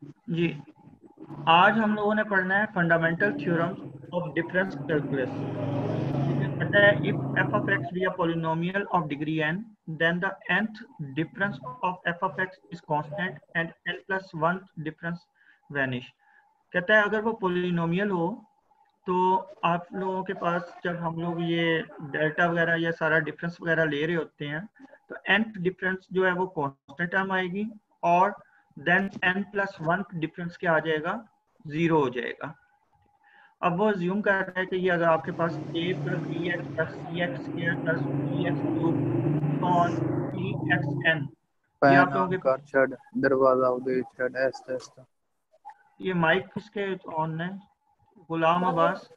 जी, आज हम लोगों ने पढ़ना है fundamental theorems of difference calculus. ठीक है, कहता है if f of x be a polynomial of degree n, then the nth difference of f of x is constant and n plus 1 difference vanish। कहता है अगर वो पोलिनोमियल हो तो आप लोगों के पास जब हम लोग ये डेल्टा वगैरह या सारा डिफरेंस वगैरह ले रहे होते हैं तो nth डिफरेंस जो है वो कांस्टेंट टर्म आएगी और देन n प्लस 1 डिफरेंस क्या आ जाएगा, 0 हो जाएगा। अब वो ज्यूम कर रहा है कि ये अगर आपके पास a plus b x plus c x square plus b x cube on p x n, ये आप लोगों पैन के कर छड़ दरवाजा उधर छड़ ऐसे ऐसे। ये माइक किसके ऑन है? गुलाम अब्बास।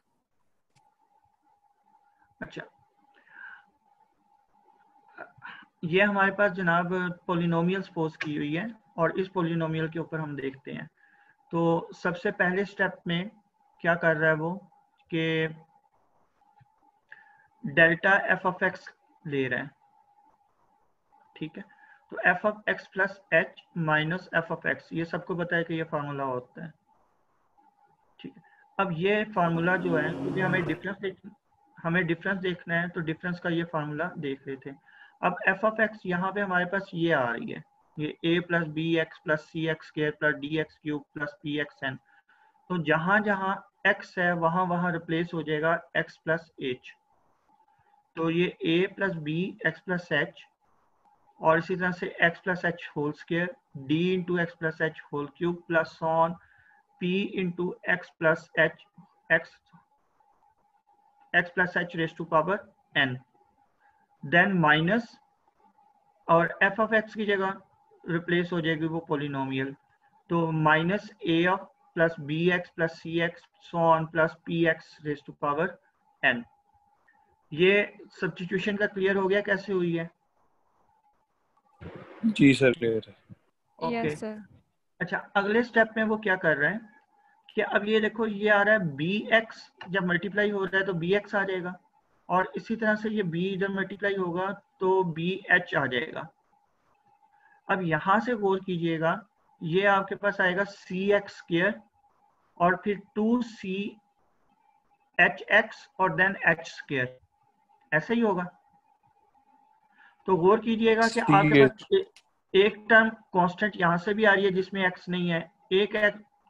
अच्छा, ये हमारे पास जनाब पोलिनोमियल सपोज की हुई है और इस पोलिनोमियल के ऊपर हम देखते हैं। तो सबसे पहले स्टेप में क्या कर रहा है वो कि डेल्टा एफ ऑफ एक्स ले रहा है। ठीक है, तो F of x plus H minus f of X, ये सबको पता है कि ये फार्मूला होता है। ठीक है, अब ये फार्मूला जो है क्योंकि हमें डिफरेंस देखना है तो डिफरेंस का ये फार्मूला देख रहे थे। अब एफ ऑफ एक्स यहाँ पे हमारे पास ये आ रही है, ये a plus b x plus c x square plus d x cube plus p x n. तो जहां जहां x है वहां वहां रिप्लेस हो जाएगा x प्लस एच। तो ये a plus b x plus h और इसी तरह से x plus h whole square d into x plus h whole cube plus on p into x plus h x plus h raise to power n, then minus और f of x की जगह replace हो जाएगी वो polynomial, तो minus a of plus b x plus c x so on plus p x raise to power n। ये substitution का clear हो गया कैसे हुई है? जी सर क्लियर है। Okay yes sir. अच्छा, अगले स्टेप में वो क्या कर रहे हैं कि अब ये देखो ये आ रहा है बी एक्स, जब मल्टीप्लाई हो रहा है तो बी एक्स आ जाएगा और इसी तरह से ये b जब मल्टीप्लाई होगा तो बी एच आ जाएगा। अब यहां से गौर कीजिएगा, ये आपके पास आएगा सी एक्स स्क्र और फिर 2c एच एक्स और देन एच स्क्र, ऐसा ही होगा। तो गौर कीजिएगा कि आपके सी पास एक टर्म कांस्टेंट यहाँ से भी आ रही है जिसमें x नहीं है, एक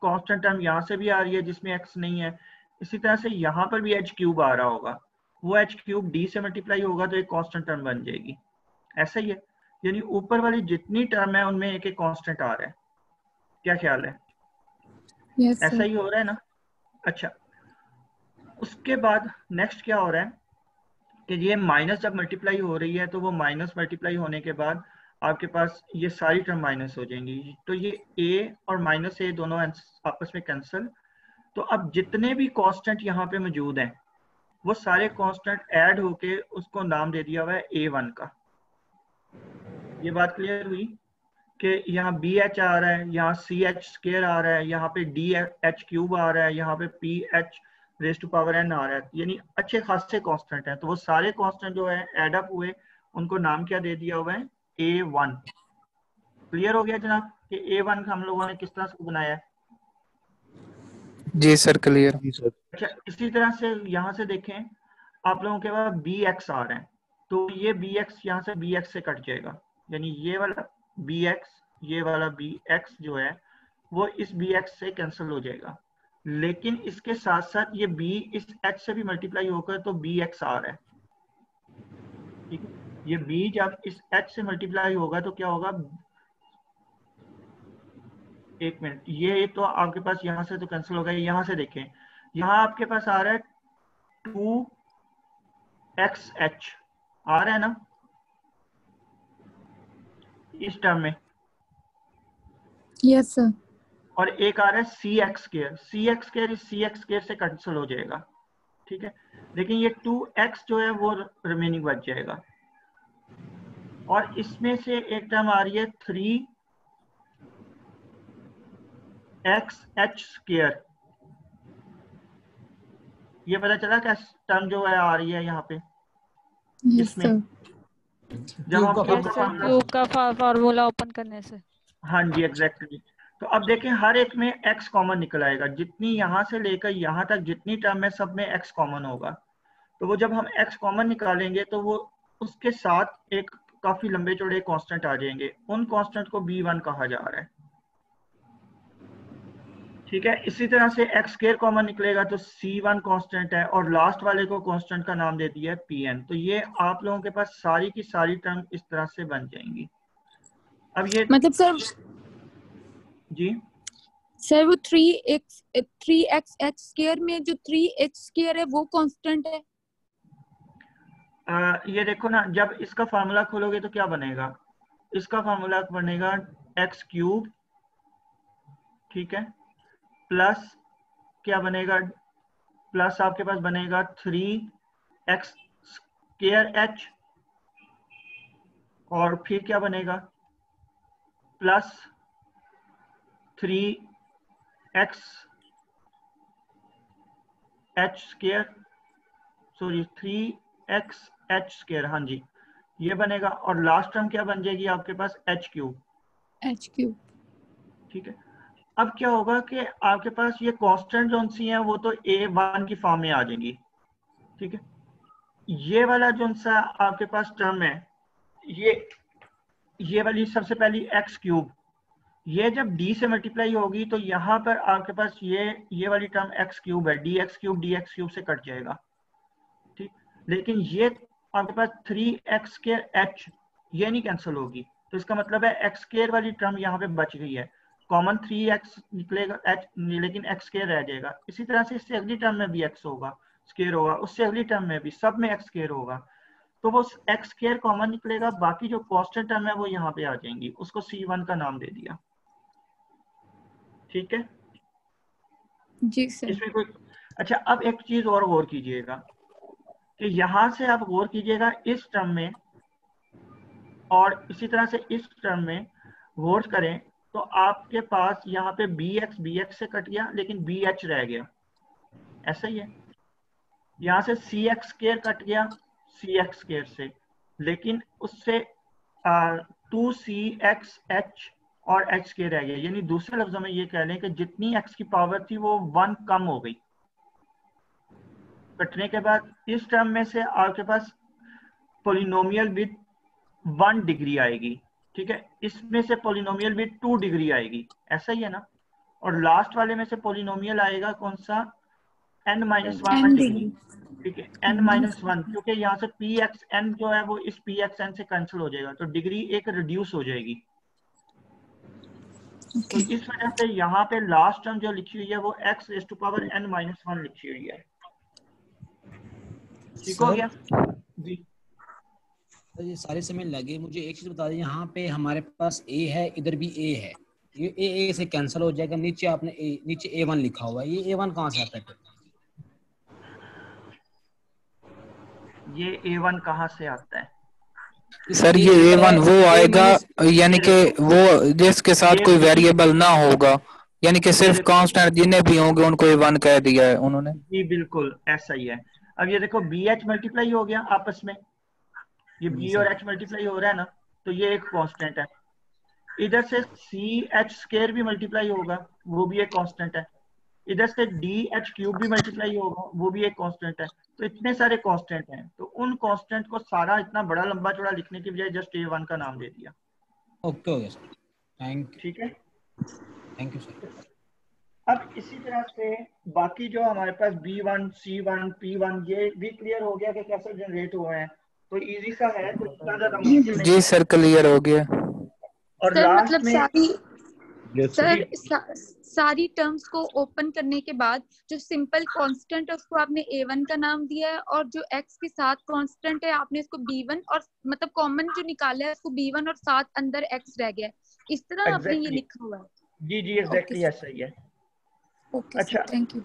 कांस्टेंट टर्म यहाँ से भी आ रही है जिसमें x नहीं है, इसी तरह से यहाँ पर भी h क्यूब आ रहा होगा, वो h क्यूब d से मल्टीप्लाई होगा तो एक कांस्टेंट टर्म बन जाएगी। ऐसा ही है, यानी ऊपर वाली जितनी टर्म है उनमें एक एक कांस्टेंट आ रहा है। क्या ख्याल है? यस ऐसा सर। ही हो रहा है ना? अच्छा, उसके बाद नेक्स्ट क्या हो रहा है कि ये माइनस जब मल्टीप्लाई हो रही है तो वो माइनस मल्टीप्लाई होने के बाद आपके पास ये सारी टर्म माइनस हो जाएंगी, तो ये a और माइनस a दोनों आपस में कैंसिल। तो अब जितने भी कांस्टेंट यहाँ पे मौजूद हैं वो सारे कांस्टेंट ऐड होके उसको नाम दे दिया हुआ है a1 का। ये बात क्लियर हुई कि यहाँ बी एच आ रहा है, यहाँ सी एच स्क्र आ रहा है, यहाँ पे डी एच क्यूब आ रहा है, यहाँ पे P H raise to power N आ रहा है, यानी अच्छे खासे कांस्टेंट हैं। तो वो सारे कांस्टेंट जो है एड अप हुए, उनको नाम क्या दे दिया हुआ है, A1। क्लियर हो गया जनाब कि A1 हम लोगों ने किस तरह से बनाया है? जी सर क्लियर। जी सर। अच्छा, इसी तरह से यहाँ से देखें, आप लोगों के पास बी एक्स आ रहे हैं तो ये बी एक्स यहाँ से बी एक्स से कट जाएगा, यानी ये वाला बी एक्स, ये वाला बी एक्स जो है वो इस बी एक्स से कैंसिल हो जाएगा, लेकिन इसके साथ साथ ये b इस h से भी मल्टीप्लाई होकर तो बी एक्स आ रहा है। ठीक है, ये b जब इस h से मल्टीप्लाई होगा तो क्या होगा, एक मिनट, ये तो आपके पास यहाँ से तो कैंसिल होगा, यहाँ से देखें, यहाँ आपके पास आ रहा है 2xh आ रहा है ना इस टर्म में, यस सर। और एक आ रहा है सी एक्स स्क्र, सी एक्स स्क्र इस सी एक्स स्क्र से कैंसिल हो जाएगा। ठीक है, लेकिन ये 2x जो है वो रिमेनिंग बच जाएगा और इसमें से एक टर्म आ रही है 3xh स्क्र। ये पता चला क्या टर्म जो है आ रही है यहाँ पे यस इसमें, सर। जब हम यस क्यूब का सर, फार्मूला, क्यूब का फार्मूला ओपन करने से। हाँ जी एग्जैक्टली, तो अब देखें हर एक में x कॉमन निकल आएगा, जितनी यहाँ से लेकर यहाँ तक जितनी टर्म है सब में x कॉमन होगा। तो वो जब हम x कॉमन निकालेंगे तो वो उसके साथ एक काफी लंबे चौड़े कांस्टेंट आ जाएंगे, उन कांस्टेंट को b1 कहा जा रहा है। ठीक है, इसी तरह से x स्क्वायर कॉमन निकलेगा तो c1 कांस्टेंट है और लास्ट वाले को कांस्टेंट का नाम दे दिया है pn। तो ये आप लोगों के पास सारी की सारी टर्म इस तरह से बन जाएंगी। अब ये मतलब सर जी वो 3x स्क्वायर में जो 3h स्क्वायर है वो कांस्टेंट है। ये देखो ना, जब इसका फार्मूला खोलोगे तो क्या बनेगा, इसका फार्मूला बनेगा x क्यूब, ठीक है, प्लस क्या बनेगा, प्लस आपके पास बनेगा 3x स्क्वायर h, और फिर क्या बनेगा plus 3x h square, sorry 3x h square, हाँ जी ये बनेगा, और लास्ट टर्म क्या बन जाएगी आपके पास h क्यूब। ठीक है, अब क्या होगा कि आपके पास ये कांस्टेंट जो सी हैं वो तो a1 की फॉर्म में आ जाएंगी। ठीक है, ये वाला जो सा आपके पास टर्म है, ये वाली सबसे पहली x क्यूब, ये जब d से मल्टीप्लाई होगी तो यहाँ पर आपके पास ये वाली टर्म x क्यूब है, dx क्यूब से कट जाएगा। ठीक, लेकिन ये आपके पास 3x स्क्वायर h ये नहीं कैंसिल होगी, तो इसका मतलब है x स्क्वायर वाली टर्म यहाँ पे बच गई है, कॉमन 3x निकलेगा h, लेकिन x स्क्वायर रह जाएगा। इसी तरह से इससे अगली टर्म में भी x होगा स्क्वायर होगा, उससे अगली टर्म में भी, सब में x स्क्वायर होगा, तो वो x स्क्वायर कॉमन निकलेगा, बाकी जो कांस्टेंट टर्म है वो यहाँ पे आ जाएंगी, उसको c1 का नाम दे दिया। ठीक है जी सर। इसमें कोई, अच्छा अब एक चीज और गौर कीजिएगा कि यहां से आप गौर कीजिएगा इस टर्म में और इसी तरह से इस टर्म में गौर करें तो आपके पास यहाँ पे bx से कट गया लेकिन bh रह गया, ऐसा ही है। यहाँ से cx स्क्वायर कट गया cx स्क्वायर से, लेकिन उससे 2cxh और h स्क्वायर रह गया, यानी दूसरे लफ्जों में ये कह लें कि जितनी x की पावर थी वो 1 कम हो गई। कटने के बाद इस टर्म में से आपके पास पोलिनोमियल विद 1 डिग्री आएगी। ठीक है, इसमें से पोलिनोमियल विद 2 डिग्री आएगी, ऐसा ही है ना, और लास्ट वाले में से पोलिनोमियल आएगा कौन सा, n-1 डिग्री। ठीक है, n-1, क्योंकि यहाँ से pxn जो है वो इस pxn से कैंसिल हो जाएगा, तो डिग्री एक रिड्यूस हो जाएगी। तो इस वजह से यहाँ पे लास्ट टर्म जो लिखी हुई है वो x raise to power n-1 लिखी हुई है। ठीक हो गया जी। ये सारे समय लगे, मुझे एक चीज बता दें, यहाँ पे हमारे पास a है, इधर भी a है, ये a से कैंसिल हो जाएगा, नीचे आपने नीचे a1 लिखा हुआ है, ये a1 कहाँ से आता है? ये a1 कहाँ से आता है सर? ये a1 वो आएगा यानी कि वो जिसके साथ कोई वेरिएबल ना होगा, यानी कि सिर्फ कांस्टेंट जिन्हें भी होंगे उनको a1 कह दिया है उन्होंने। जी बिल्कुल ऐसा ही है। अब ये देखो bh मल्टीप्लाई हो गया आपस में, ये b और h मल्टीप्लाई हो रहा है ना, तो ये एक कांस्टेंट है। इधर से ch स्क्वायर भी मल्टीप्लाई होगा, वो भी एक कांस्टेंट है। इधर से dh क्यूब भी मल्टीप्लाई होगा, वो भी एक कांस्टेंट है। तो इतने सारे कांस्टेंट हैं, तो उन कांस्टेंट को सारा इतना बड़ा लंबा चौड़ा लिखने की बजाय जस्ट a1 का नाम दे दिया। ओके हो गया सर, थैंक यू। ठीक है, थैंक यू सर। अब इसी तरह से बाकी जो हमारे पास b1 c1 p1 ये भी क्लियर हो गया कि कैसे जनरेट हुए हैं, तो इजी सा है, तो इतना ज्यादा मुश्किल नहीं। जी सर क्लियर हो गया। और सर लास्ट मतलब में सारी टर्म्स को ओपन करने के बाद जो सिंपल कांस्टेंट है उसको आपने a1 का नाम दिया है, और जो x के साथ कांस्टेंट है आपने इसको b1, और मतलब कॉमन जो निकाला है उसको b1 और साथ अंदर x रह गया है, इस तरह आपने ये लिखा हुआ है। जी जी एग्जैक्टली ऐसा ही है। ओके अच्छा थैंक यू,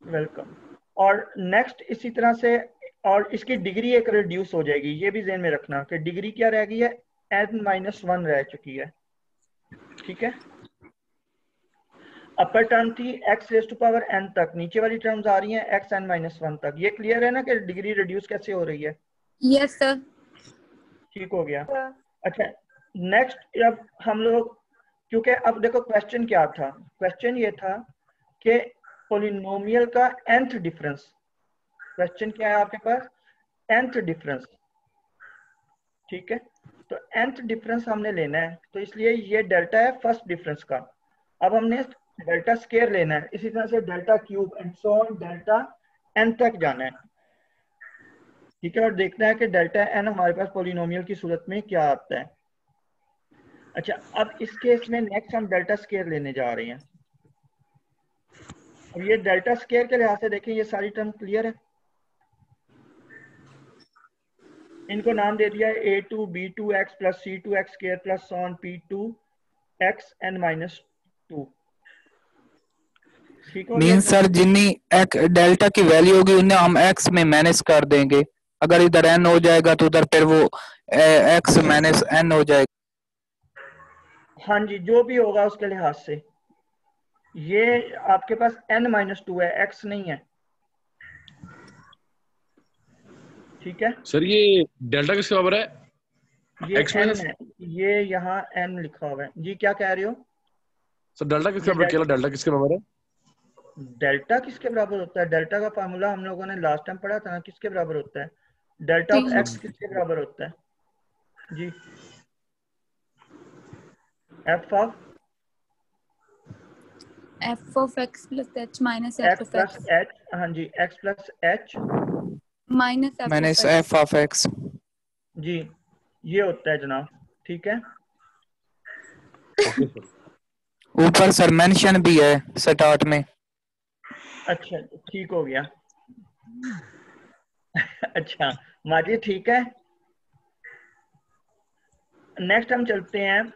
वेलकम। और नेक्स्ट इसी तरह से, और इसकी डिग्री एक रिड्यूस हो जाएगी, ये भी ध्यान में रखना कि डिग्री क्या रह गई है, n-1 रह चुकी है। ठीक है, अपर टर्म थी x raise to power n तक, नीचे वाली टर्म्स आ रही हैं xn-1 तक। ये क्लियर है ना कि डिग्री रिड्यूस कैसे हो रही है? Yes sir. ठीक हो गया। अच्छा नेक्स्ट अब हम लोग क्योंकि अब देखो क्वेश्चन क्या था, क्वेश्चन ये था कि पोलिनोमियल का nth डिफरेंस, क्वेश्चन क्या है आपके पास, nth डिफरेंस, ठीक है। तो nth डिफरेंस हमने लेना है, तो इसलिए ये डेल्टा है फर्स्ट डिफरेंस का। अब हमने डेल्टा स्केयर लेना है, इसी तरह से delta cube and so on delta n तक जाना है, ठीक है, और देखना है कि डेल्टा n हमारे पास पोलिनोमियल की सूरत में क्या आता है। अच्छा, अब इस केस में नेक्स्ट हम डेल्टा स्केयर लेने जा रहे हैं। अब ये डेल्टा स्केयर के लिहाज से देखें, ये सारी टर्म क्लियर है, इनको नाम दे दिया है a2 b2 x plus c2 x square plus on p2 x n minus 2, ठीक हो गया। मीन सर जितनी डेल्टा की वैल्यू होगी उन्हें हम x में माइनस कर देंगे, अगर इधर n हो जाएगा तो उधर फिर वो x माइनस n हो जाएगा। हाँ जी, जो भी होगा उसके लिहाज से, ये आपके पास n माइनस 2 है, x नहीं है, ठीक है। सर ये डेल्टा किसके बराबर है? ये x n माइनस, है, ये यहाँ n लिखा हुआ है जी, क्या कह रहे हो? सर डेल्टा किसके बराबर, केवल डेल्टा किसके बराबर है? डेल्टा किसके बराबर होता है? डेल्टा का फार्मूला हम लोगों ने लास्ट टाइम पढ़ा था ना, किसके बराबर होता है? डेल्टा ऑफ x किसके बराबर होता है जी? f of x plus h minus x f of plus x h, हाँ जी, x plus h minus f of x जी, ये होता है जनाब, ठीक है। Okay sir. ऊपर सर मेंशन भी है स्टार्ट में। अच्छा, ठीक हो गया। अच्छा माजिद, ठीक है। नेक्स्ट हम चलते हैं,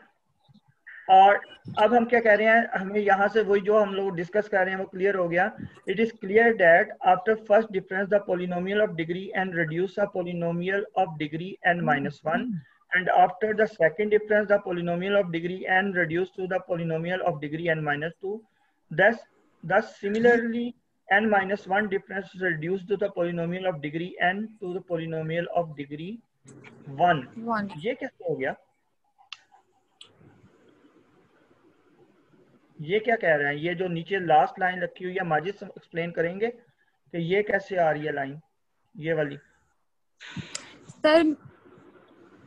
और अब हम क्या कह रहे हैं, हमें यहाँ से वही जो हम लोग डिस्कस कर रहे हैं वो क्लियर हो गया। It is clear that after first difference the polynomial of degree n reduce a polynomial of degree n minus 1, and after the second difference the polynomial of degree n reduced to the polynomial of degree n minus 2. Thus similarly n minus 1 difference is reduced to the polynomial of degree n to the polynomial of degree 1. ये कैसे हो गया? ये क्या कह रहे हैं? ये जो नीचे लास्ट लाइन रखी हुई है, माजिद एक्सप्लेन करेंगे कि ये कैसे आ रही है लाइन, ये वाली? सर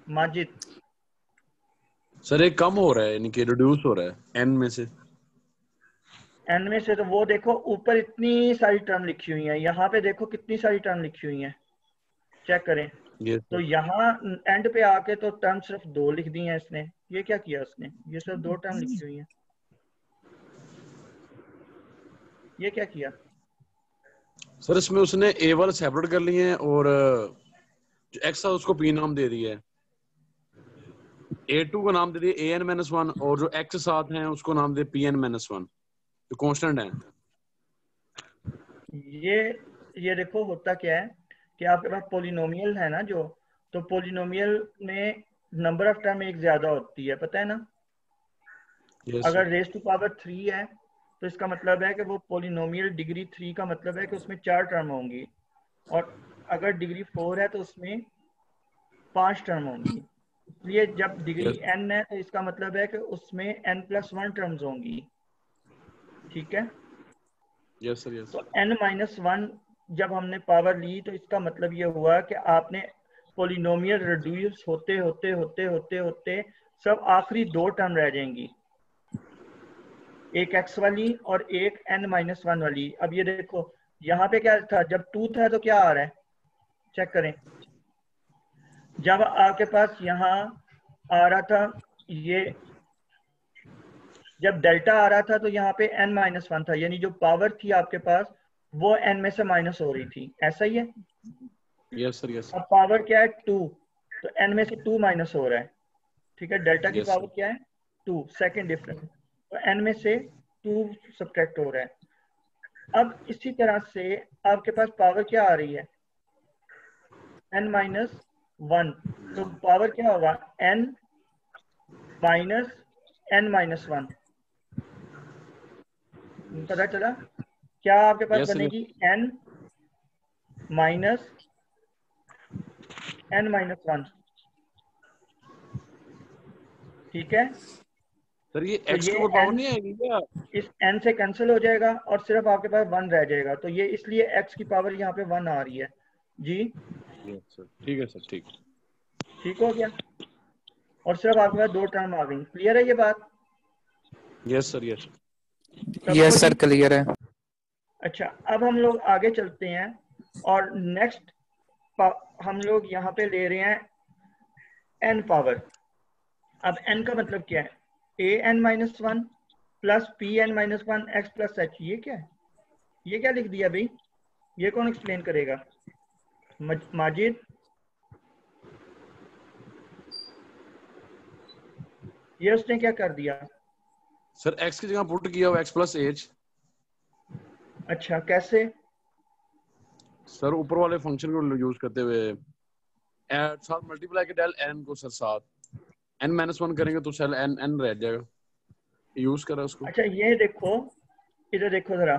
माजिद सर ये कम हो रहा है, यानी कि रिड्यूस हो रहा है n में से। n में से तो वो देखो ऊपर इतनी सारी टर्म लिखी हुई है, यहाँ पे देखो कितनी सारी टर्म लिखी हुई है, चेक करें। तो यहाँ एंड पे आके तो टर्म सिर्फ 2 लिख दी है इसने। ये क्या किया उसने? ये सिर्फ 2 टर्म लिखी हुई है, ये क्या किया? सर इसमें उसने a वाला सेपरेट कर लिए हैं और जो x था उसको p नाम दे दिया है, a2 को नाम दे दिया an-1 और जो x साथ हैं उसको नाम दे pn-1 जो कांस्टेंट है। ये देखो होता क्या है कि आपके पास पोलिनोमियल है ना जो, तो पोलिनोमियल में नंबर ऑफ टर्म एक ज्यादा होती है, पता है ना? अगर रेज टू पावर 3 है तो इसका मतलब है कि वो पोलिनोमियल डिग्री 3 का मतलब है कि उसमें 4 टर्म होंगी, और अगर डिग्री 4 है तो उसमें 5 टर्म होंगी। इसलिए जब डिग्री n है तो इसका मतलब है कि उसमें n+1 टर्म्स होंगी, ठीक है। Yes sir, yes. तो n-1 जब हमने पावर ली तो इसका मतलब ये हुआ कि आपने पोलिनोमियल रिड्यूस होते होते होते होते होते सब आखिरी 2 टर्म रह जाएंगी, एक x वाली और एक n-1 वाली। अब ये देखो यहाँ पे क्या था, जब 2 था तो क्या आ रहा है, चेक करें। जब आपके पास यहाँ आ रहा था, ये जब डेल्टा आ रहा था तो यहाँ पे n-1 था, यानी जो पावर थी आपके पास वो n में से माइनस हो रही थी, ऐसा ही है? Yes sir, yes. अब पावर क्या है 2, तो n में से 2 माइनस हो रहा है, ठीक है। डेल्टा की पावर क्या है 2, सेकेंड डिफरेंस, तो n में से 2 सब्ट्रैक्ट हो रहा है। अब इसी तरह से आपके पास पावर क्या आ रही है n-1, तो पावर क्या होगा n माइनस n-1, पता चला क्या? आपके पास बनेगी n माइनस n-1, ठीक है। सर ये तो x के ये ऊपर पावर n नहीं आएगी क्या? इस n से कैंसिल हो जाएगा और सिर्फ आपके पास 1 रह जाएगा, तो ये इसलिए x की पावर यहाँ पे 1 आ रही है जी। यस सर, ठीक है सर, ठीक। ठीक हो गया, और सिर्फ आपके पास 2 टर्म आ गई। क्लियर है ये बात यस सर, यस। सबको यस सर जी? क्लियर है। अच्छा, अब हम लोग आगे चलते हैं और नेक्स्ट हम लोग यहाँ पे ले रहे हैं n पावर। अब n का मतलब क्या है? an-1 plus pn-1 x plus h। ये क्या है? ये क्या लिख दिया भाई? ये कौन एक्सप्लेन करेगा? माजिद? ये उसने क्या कर दिया? सर x की जगह पुट किया हुआ x प्लस h। अच्छा, कैसे? सर ऊपर वाले फंक्शन को यूज करते हुए ऐड साथ मल्टीप्लाई के डेल n को सर साथ n-1 करेंगे तो सेल n रह जाएगा, यूज करा उसको। अच्छा ये देखो, इधर देखो जरा,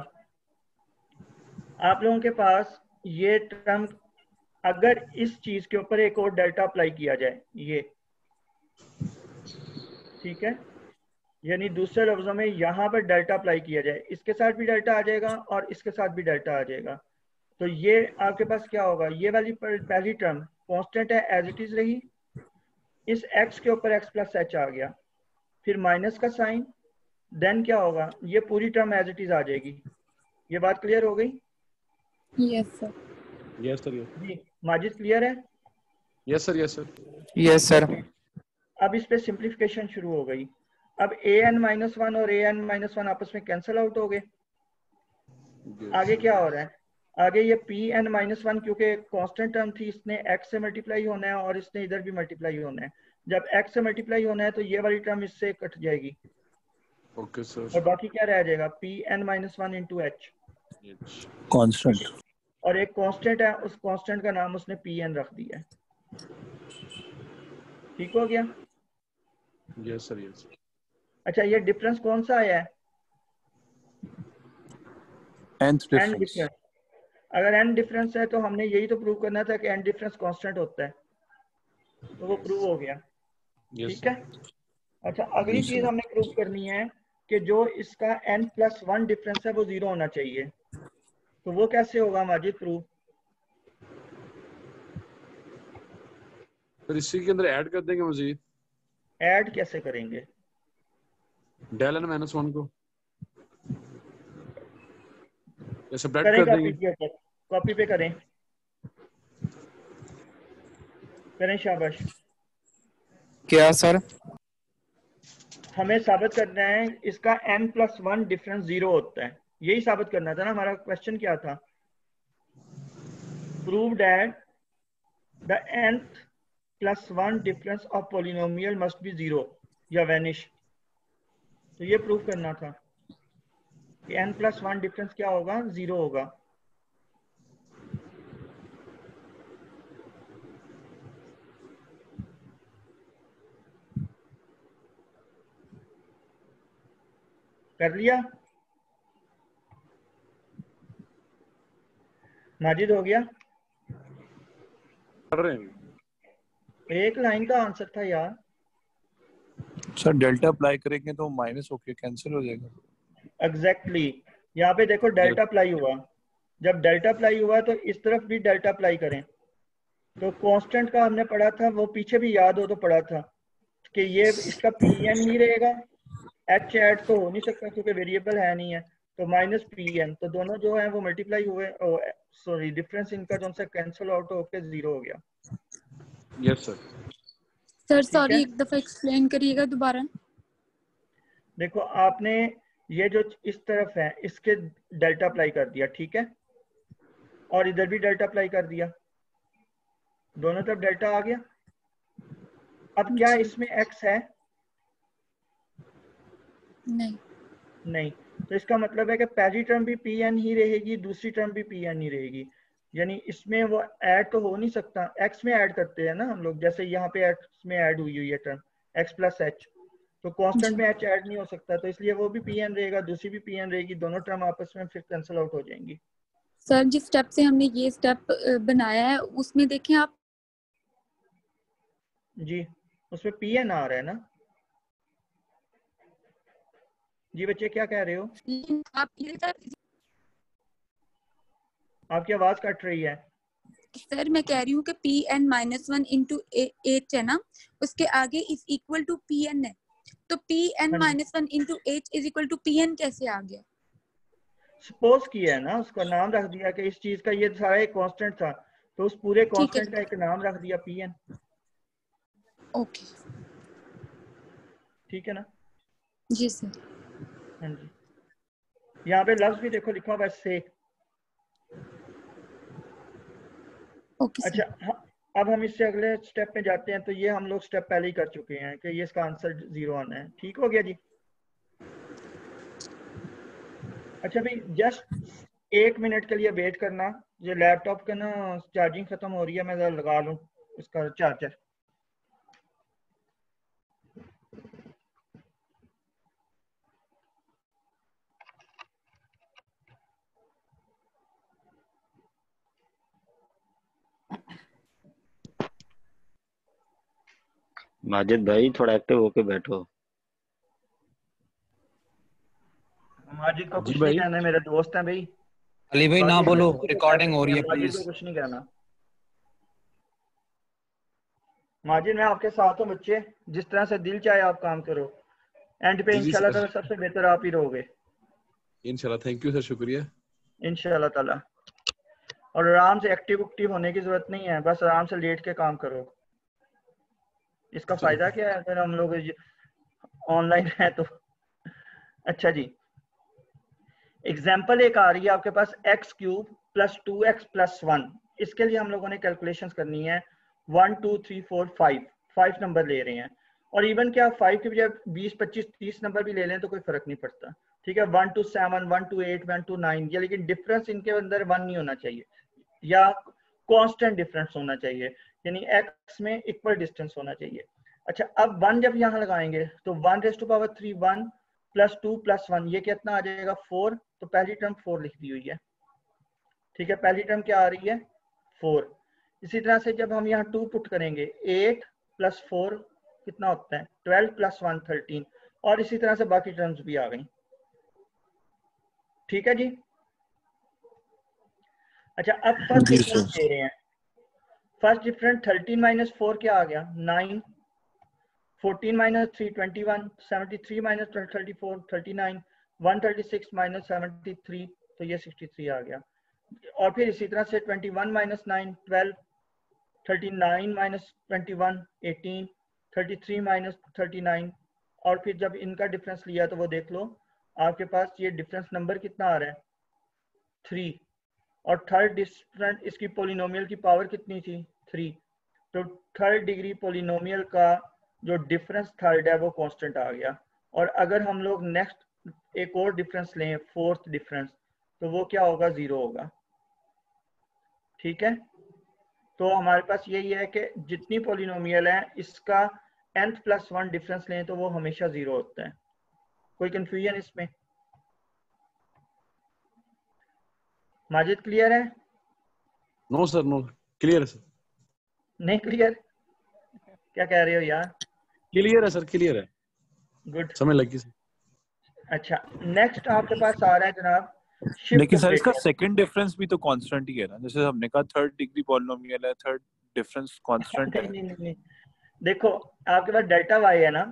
आप लोगों के पास ये टर्म, अगर इस चीज के ऊपर एक और डेल्टा अप्लाई किया जाए, ये ठीक है, यानी दूसरे लफ्जों में यहाँ पर डेल्टा अप्लाई किया जाए, इसके साथ भी डेल्टा आ जाएगा और इसके साथ भी डेल्टा आ जाएगा, तो ये आपके पास क्या होगा? ये वाली पहली टर्म कांस्टेंट है, एज इट इज रही, इस x के ऊपर x प्लस एच आ गया, फिर माइनस का साइन, देन क्या होगा? ये पूरी टर्म एज इट इज आ जाएगी। ये बात क्लियर हो गई? Yes sir. Yes sir, yes. जी माजिद, क्लियर है? Yes sir, yes sir. Yes sir. अब इस पे सिंप्लीफिकेशन शुरू हो गई। अब an-1 और an-1 आपस में कैंसिल आउट हो गए। आगे क्या हो रहा है? आगे ये pn-1 क्योंकि कांस्टेंट टर्म थी, इसने x से मल्टीप्लाई होना है और इसने इधर भी मल्टीप्लाई होना है। जब x से मल्टीप्लाई होना है तो ये वाली टर्म इससे कट जाएगी। Okay sir. और बाकी क्या रह जाएगा? pn-1 इंटू h, कांस्टेंट, और एक कांस्टेंट है, उस कांस्टेंट का नाम उसने pn रख दिया है। ठीक हो गया? Yes sir, yes. अच्छा, ये डिफरेंस कौन सा आया है? nth n difference. डिफरेंस। अगर एन डिफरेंस है तो हमने यही तो प्रूव करना था कि एन डिफरेंस कांस्टेंट होता है, तो वो प्रूव हो गया। ठीक है। अच्छा, अगली चीज हमें प्रूव करनी है कि जो इसका n+1 डिफरेंस है वो 0 होना चाहिए। तो वो कैसे होगा माजिद प्रूव? सर इसी के अंदर ऐड कर देंगे मजीद, ऐड कैसे करेंगे? डेल n-1 को सबट्रैक्ट करें कर कॉपी देंगे। के ऊपर, कॉपी पे करें, करें, शाबाश। क्या सर? हमें साबित करना है इसका n+1 डिफरेंस 0 होता है, यही साबित करना था ना। हमारा क्वेश्चन क्या था? Prove that the n+1 difference of polynomial must be 0 या वैनिश। तो ये प्रूव करना था कि n+1 डिफरेंस क्या होगा? 0 होगा। कर लिया? माजिद हो गया? कर रहे हैं। एक लाइन का आंसर था यार। सर डेल्टा अप्लाई करेंगे तो माइनस होके कैंसिल हो जाएगा। एग्जैक्टली यहाँ पे देखो डेल्टा अप्लाई हुआ, जब डेल्टा अप्लाई हुआ तो इस तरफ भी डेल्टा अप्लाई करें। तो कांस्टेंट का हमने पढ़ा था, वो पीछे भी याद हो तो पढ़ा था कि ये इसका pn ही रहेगा, h ऐड तो हो नहीं सकता क्योंकि वेरिएबल है नहीं है, तो माइनस pn, तो दोनों जो है वो मल्टीप्लाई हुए, सॉरी डिफरेंस इनका जो सा कैंसिल आउट होकर 0 हो गया। Yes sir. सर ठीक सॉरी, है। एक दफा एक्सप्लेन करिएगा दोबारा। देखो आपने ये जो इस तरफ है इसके डेल्टा अप्लाई कर दिया, ठीक है, और इधर भी डेल्टा अप्लाई कर दिया, दोनों तरफ डेल्टा आ गया। अब क्या इसमें x है? नहीं। नहीं। तो इसका मतलब है कि पहली टर्म भी pn ही रहेगी, दूसरी टर्म भी pn ही रहेगी, यानी इसमें वो ऐड तो हो नहीं सकता। x में ऐड करते हैं ना हम लोग, जैसे यहाँ पे x में ऐड हुई है टर्म x प्लस h, तो कांस्टेंट में h ऐड नहीं हो सकता, तो इसलिए वो भी pn रहेगा, दूसरी भी pn रहेगी, दोनों टर्म आपस में फिर कैंसिल आउट हो जाएंगी। सर जिस स्टेप से हमने ये स्टेप बनाया है उसमें देखें आप। जी, उसमें pn आ रहा है ना। जी बच्चे क्या कह रहे हो? लेकिन आप ये आपकी आवाज कट रही है। सर मैं कह रही हूँ कि Pn-1 इंटू एच है ना, उसके आगे इज इक्वल टू Pn है, तो Pn-1 into h is equal to Pn कैसे आ गया? सपोज किया है ना, उसका नाम रख दिया कि इस चीज का ये सारा एक कांस्टेंट था, तो उस पूरे ठीक है, कांस्टेंट का एक नाम रख दिया Pn। ओके ठीक है ना? जी सर। हाँ जी, यहाँ पे लफ्ज भी देखो लिखा हुआ है से। ओके अच्छा सर। अब हम इससे अगले स्टेप में जाते हैं। तो ये हम लोग स्टेप पहले ही कर चुके हैं कि ये इसका आंसर 0 आना है। ठीक हो गया जी? अच्छा भाई जस्ट 1 मिनट के लिए वेट करना, ये लैपटॉप का ना चार्जिंग खत्म हो रही है, मैं जरा लगा लूँ इसका चार्जर। माजिद भाई थोड़ा एक्टिव होके बैठो। माजिद को जी कुछ नहीं भाई। कहना है, मेरे दोस्त हैं भाई। अली भाई ना बाकी बोलो, हम तो कह रिकॉर्डिंग हो सकते रही हैं, है माजिद को प्लीज। कुछ नहीं कहना। माजिद मैं आपके साथ हूँ बच्चे, जिस तरह से दिल चाहे आप काम करो, एंड पे जी जी इंशाल्लाह सर, ताला सबसे बेहतर आप ही रहोगे इंशाल्लाह। थैंक यू सर, शुक्रिया। इंशाल्लाह ताला। और आराम से एक्टिव होने की जरूरत नहीं है, बस आराम से लेट के काम करो। इसका फायदा क्या है अगर हम लोग ऑनलाइन है तो? अच्छा जी, एग्जाम्पल एक आ रही है आपके पास x³ + 2x + 1। इसके लिए हम लोगों ने कैलकुलेशंस करनी है। 1 2 3 4 5 नंबर ले रहे हैं, और इवन क्या 5 के बजाय 20 25 30 नंबर भी ले लें तो कोई फर्क नहीं पड़ता। ठीक है, 1 to 7 1 to 8 1 to 9, या लेकिन डिफरेंस इनके अंदर 1 नहीं होना चाहिए, या कांस्टेंट डिफरेंस होना चाहिए, यानी x में इक्वल डिस्टेंस होना चाहिए। अच्छा अब 1 जब यहाँ लगाएंगे तो 1⁻³ 1 + 2 + 1, ये कितना आ जाएगा 4। तो पहली टर्म 4 लिख दी हुई है। ठीक है, पहली टर्म क्या आ रही है 4। इसी तरह से जब हम यहाँ 2 पुट करेंगे 8 + 4 कितना होता है 12 + 1 13, और इसी तरह से बाकी टर्म्स भी आ गई। ठीक है जी। अच्छा अब फर्स्ट जी डिफरेंस सर। दे रहे हैं। फर्स्ट डिफरेंस 13 - 4 क्या आ गया 9, 14 - 3 21, 73 - 34 39, 136 - 73, तो ये 63 आ गया। और फिर इसी तरह से 21 - 9 12, 39 - 21 18, 33 - 39, और फिर जब इनका डिफरेंस लिया तो वो देख लो आपके पास ये डिफरेंस नंबर कितना आ रहा है 3। और थर्ड डिफरेंस इसकी पोलिनोमियल की पावर कितनी थी 3, तो थर्ड डिग्री पोलिनोमियल का जो डिफरेंस थर्ड है वो कांस्टेंट आ गया। और अगर हम लोग नेक्स्ट एक और डिफरेंस लें फोर्थ डिफरेंस, तो वो क्या होगा 0 होगा। ठीक है, तो हमारे पास यही है कि जितनी पोलिनोमियल है इसका nth+1 डिफरेंस लें तो वो हमेशा 0 होता है। कोई कंफ्यूजन इसमें? माजिद क्लियर है? नो सर, नो, क्लियर है सर। नहीं क्लियर? क्या कह रहे हो यार? क्लियर है सर, क्लियर है, गुड। समझ लगी सर। अच्छा नेक्स्ट आपके पास आ रहा है जनाब शिफ्ट लेकिन सर इसका ऑपरेटर। सेकंड डिफरेंस भी तो कांस्टेंट ही है ना, जैसे हमने कहा थर्ड डिग्री पॉलिनोमियल है, थर्ड डिफरेंस कांस्टेंट है। नहीं, देखो आपके पास डेल्टा वाई है ना,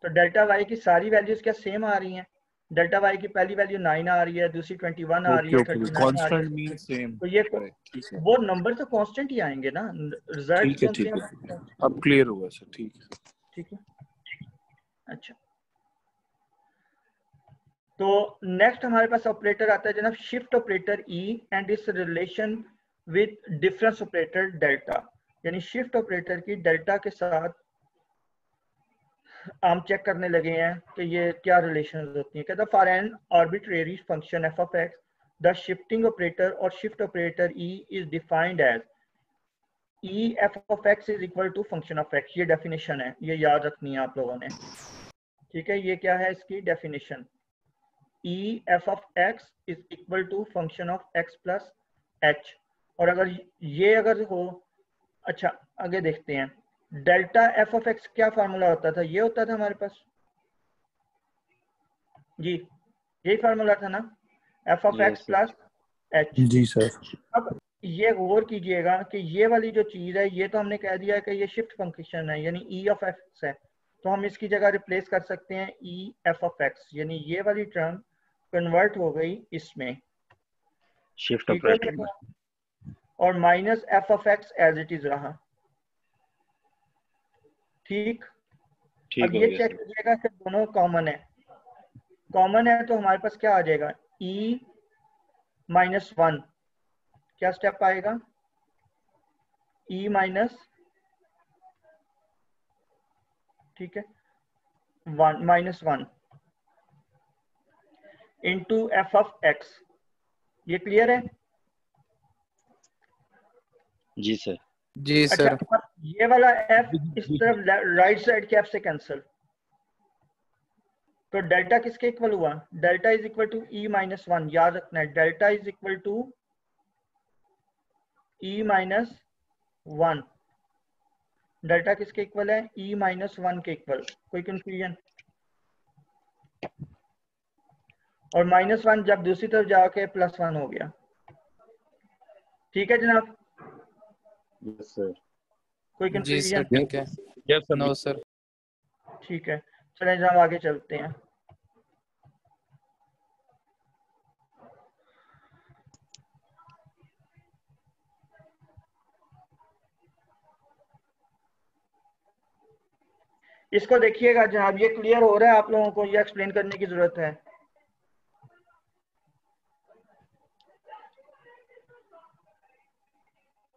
तो डेल्टा वाई की सारी वैल्यूज क्या सेम आ रही हैं? डेल्टा वाई की पहली वैल्यू 9 आ रही है, दूसरी 21 आ रही ओके है, ओके, 39 आ रही कांस्टेंट है। Mean same. तो ये ठीक है वो नंबर तो कांस्टेंट ही आएंगे ना, रिजल्ट ठीक है तो ठीक सेम। है, अब क्लियर हुआ सर। ठीक है ठीक है। अच्छा तो नेक्स्ट हमारे पास ऑपरेटर आता है जनाब शिफ्ट ऑपरेटर ई एंड इस relation with difference operator delta, यानी शिफ्ट ऑपरेटर की डेल्टा के साथ हम चेक करने लगे हैं कि ये क्या रिलेशन होती है। कहता for an arbitrary function F of X the shifting operator और shift operator E is defined as E F of x is equal to function of X. ये डेफिनेशन है, ये याद रखनी है आप लोगों ने। ठीक है, ये क्या है इसकी definition, e F of x is equal to function of x plus h. और अगर ये अगर हो, अच्छा आगे देखते हैं, डेल्टा एफ ऑफ एक्स क्या फार्मूला होता था, ये होता था हमारे पास जी यही फार्मूला था ना, f of x yes plus h. जी सर। अब ये गौर कीजिएगा कि ये वाली जो चीज है ये तो हमने कह दिया कि ये शिफ्ट फंक्शन है यानी ई ऑफ एक्स है, तो हम इसकी जगह रिप्लेस कर सकते हैं ई एफ ऑफ एक्स, यानी ये वाली टर्म कन्वर्ट हो गई इसमें, शिफ्ट ठीक है ऑपरेटर में। और minus f of x as it is रहा। ठीक, ठीक अब हो ये गया चेक सर। कीजिएगा कि दोनों कॉमन है, कॉमन है तो हमारे पास क्या आ जाएगा, ई माइनस वन, क्या स्टेप आएगा, ई माइनस, ठीक है, one minus one into F of X. ये क्लियर है? जी सर। जी अच्छा, सर। ये वाला एफ इस तरफ राइट साइड के एफ से कैंसिल, तो डेल्टा किसके इक्वल हुआ, delta is equal to e minus one, याद रखना है delta is equal to e minus one. Delta किसके इक्वल है, ई माइनस वन के इक्वल, कोई कंफ्यूजन? और माइनस वन जब दूसरी तरफ जाके प्लस वन हो गया, ठीक है जनाब, यस सर। कोई जी सर कंफ्यूजन? ठीक है। Yes sir. No sir. ठीक है, चलें जनाब आगे चलते हैं। इसको देखिएगा जनाब, ये क्लियर हो रहा है आप लोगों को, ये एक्सप्लेन करने की जरूरत है?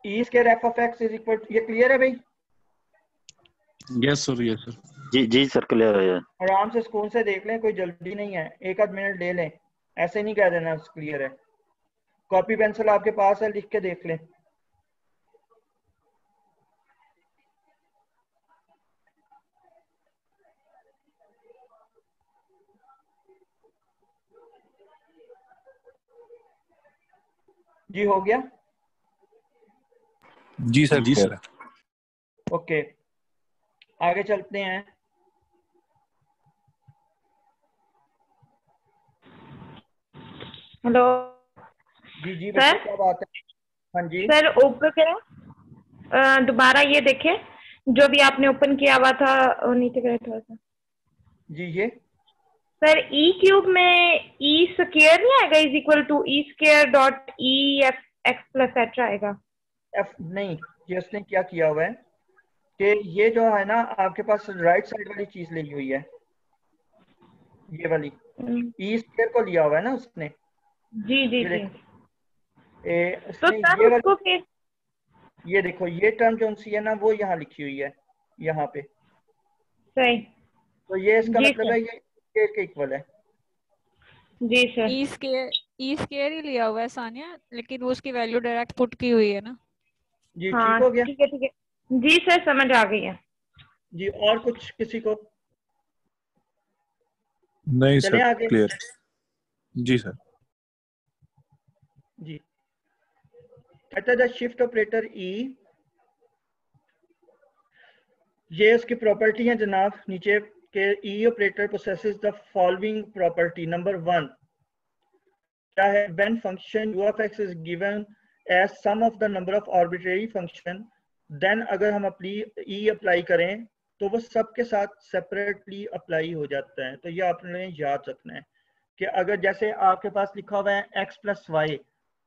E square F of x is equal, ये क्लियर है भाई? Yes sir. Yes sir. जी सर क्लियर हो गया। आराम से स्कूल से देख लें, कोई जल्दी नहीं है, एक आध मिनट ले लें, ऐसे नहीं कह देना क्लियर है। कॉपी पेंसिल आपके पास है, लिख के देख लें। जी हो गया? जी सर जी क्लियर सर। है। ओके, आगे चलते हैं। हेलो जी जी सर। बच्चे क्या बात है? हाँ जी सर ओपन करें, दोबारा ये देखें जो भी आपने ओपन किया हुआ था, नीचे करें थोड़ा सा। जी, ये सर ई क्यूब में ई स्क्वायर नहीं आएगा, is equal to e square dot e f x plus h आएगा? एफ नहीं, ये उसने क्या किया हुआ है कि ये जो है ना आपके पास राइट साइड वाली चीज ली हुई है, ये वाली ई स्क्वायर को लिया हुआ है ना उसने। जी जी ये जी। देखो तो उसने सर ये उसको वाली, फिर ये देखो ये टर्म जो सी है ना वो यहाँ लिखी हुई है, यहाँ पे, सही। तो ये इसका जी मतलब सर। है ये स्क्वायर के इक्वल है। जी सर। ई स्केयर ही लिया हुआ है सानिया, लेकिन वो उसकी वैल्यू डायरेक्ट पुट की हुई है ना। जी ठीक हाँ हो गया? ठीक है ठीक है। जी सर समझ आ गई है। जी और कुछ किसी को? नहीं चलें सर आगे। क्लियर। जी सर। जी कहता है द शिफ्ट ऑपरेटर ई, ये उसकी प्रॉपर्टी है जनाब नीचे के, E operator possesses the following property. Number one क्या है, when function U of x is given as sum of the number of arbitrary function, then अगर हम अपनी ई अप्लाई करें तो वो सबके साथ सेपरेटली अप्लाई हो जाता है। तो ये आपने याद रखना है कि अगर जैसे आपके पास लिखा हुआ है एक्स प्लस वाई,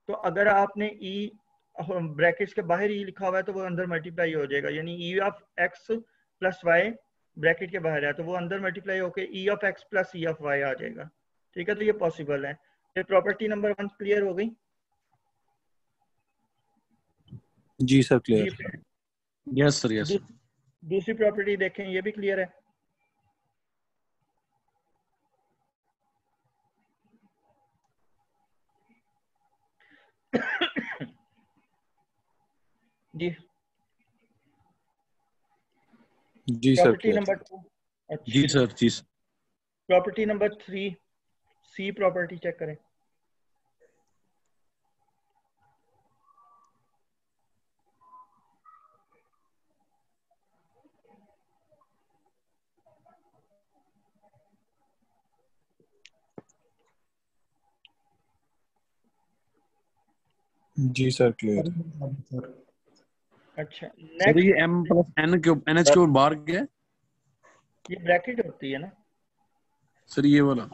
तो अगर आपने ई ब्रैकेट्स के बाहर ई लिखा हुआ है तो वो अंदर मल्टीप्लाई हो जाएगा, यानी E of x plus Y bracket के बाहर है तो वो अंदर मल्टीप्लाई होकर E of x plus E of Y आ जाएगा। ठीक है, तो ये पॉसिबल है। ये प्रॉपर्टी नंबर वन क्लियर हो गई? जी सर जी clear. Yes sir. Yes sir. दूसरी प्रॉपर्टी देखें, ये भी क्लियर है? जी जी sir property clear. Number two. जी अच्छा, सर। जी sir. Property number three, C property check करें। जी सर क्लियर। अच्छा सर नेक्स्ट, ये m प्लस n के NH के ऊपर बार क्या है ये ब्रैकेट होती है ना, सर? ये वाला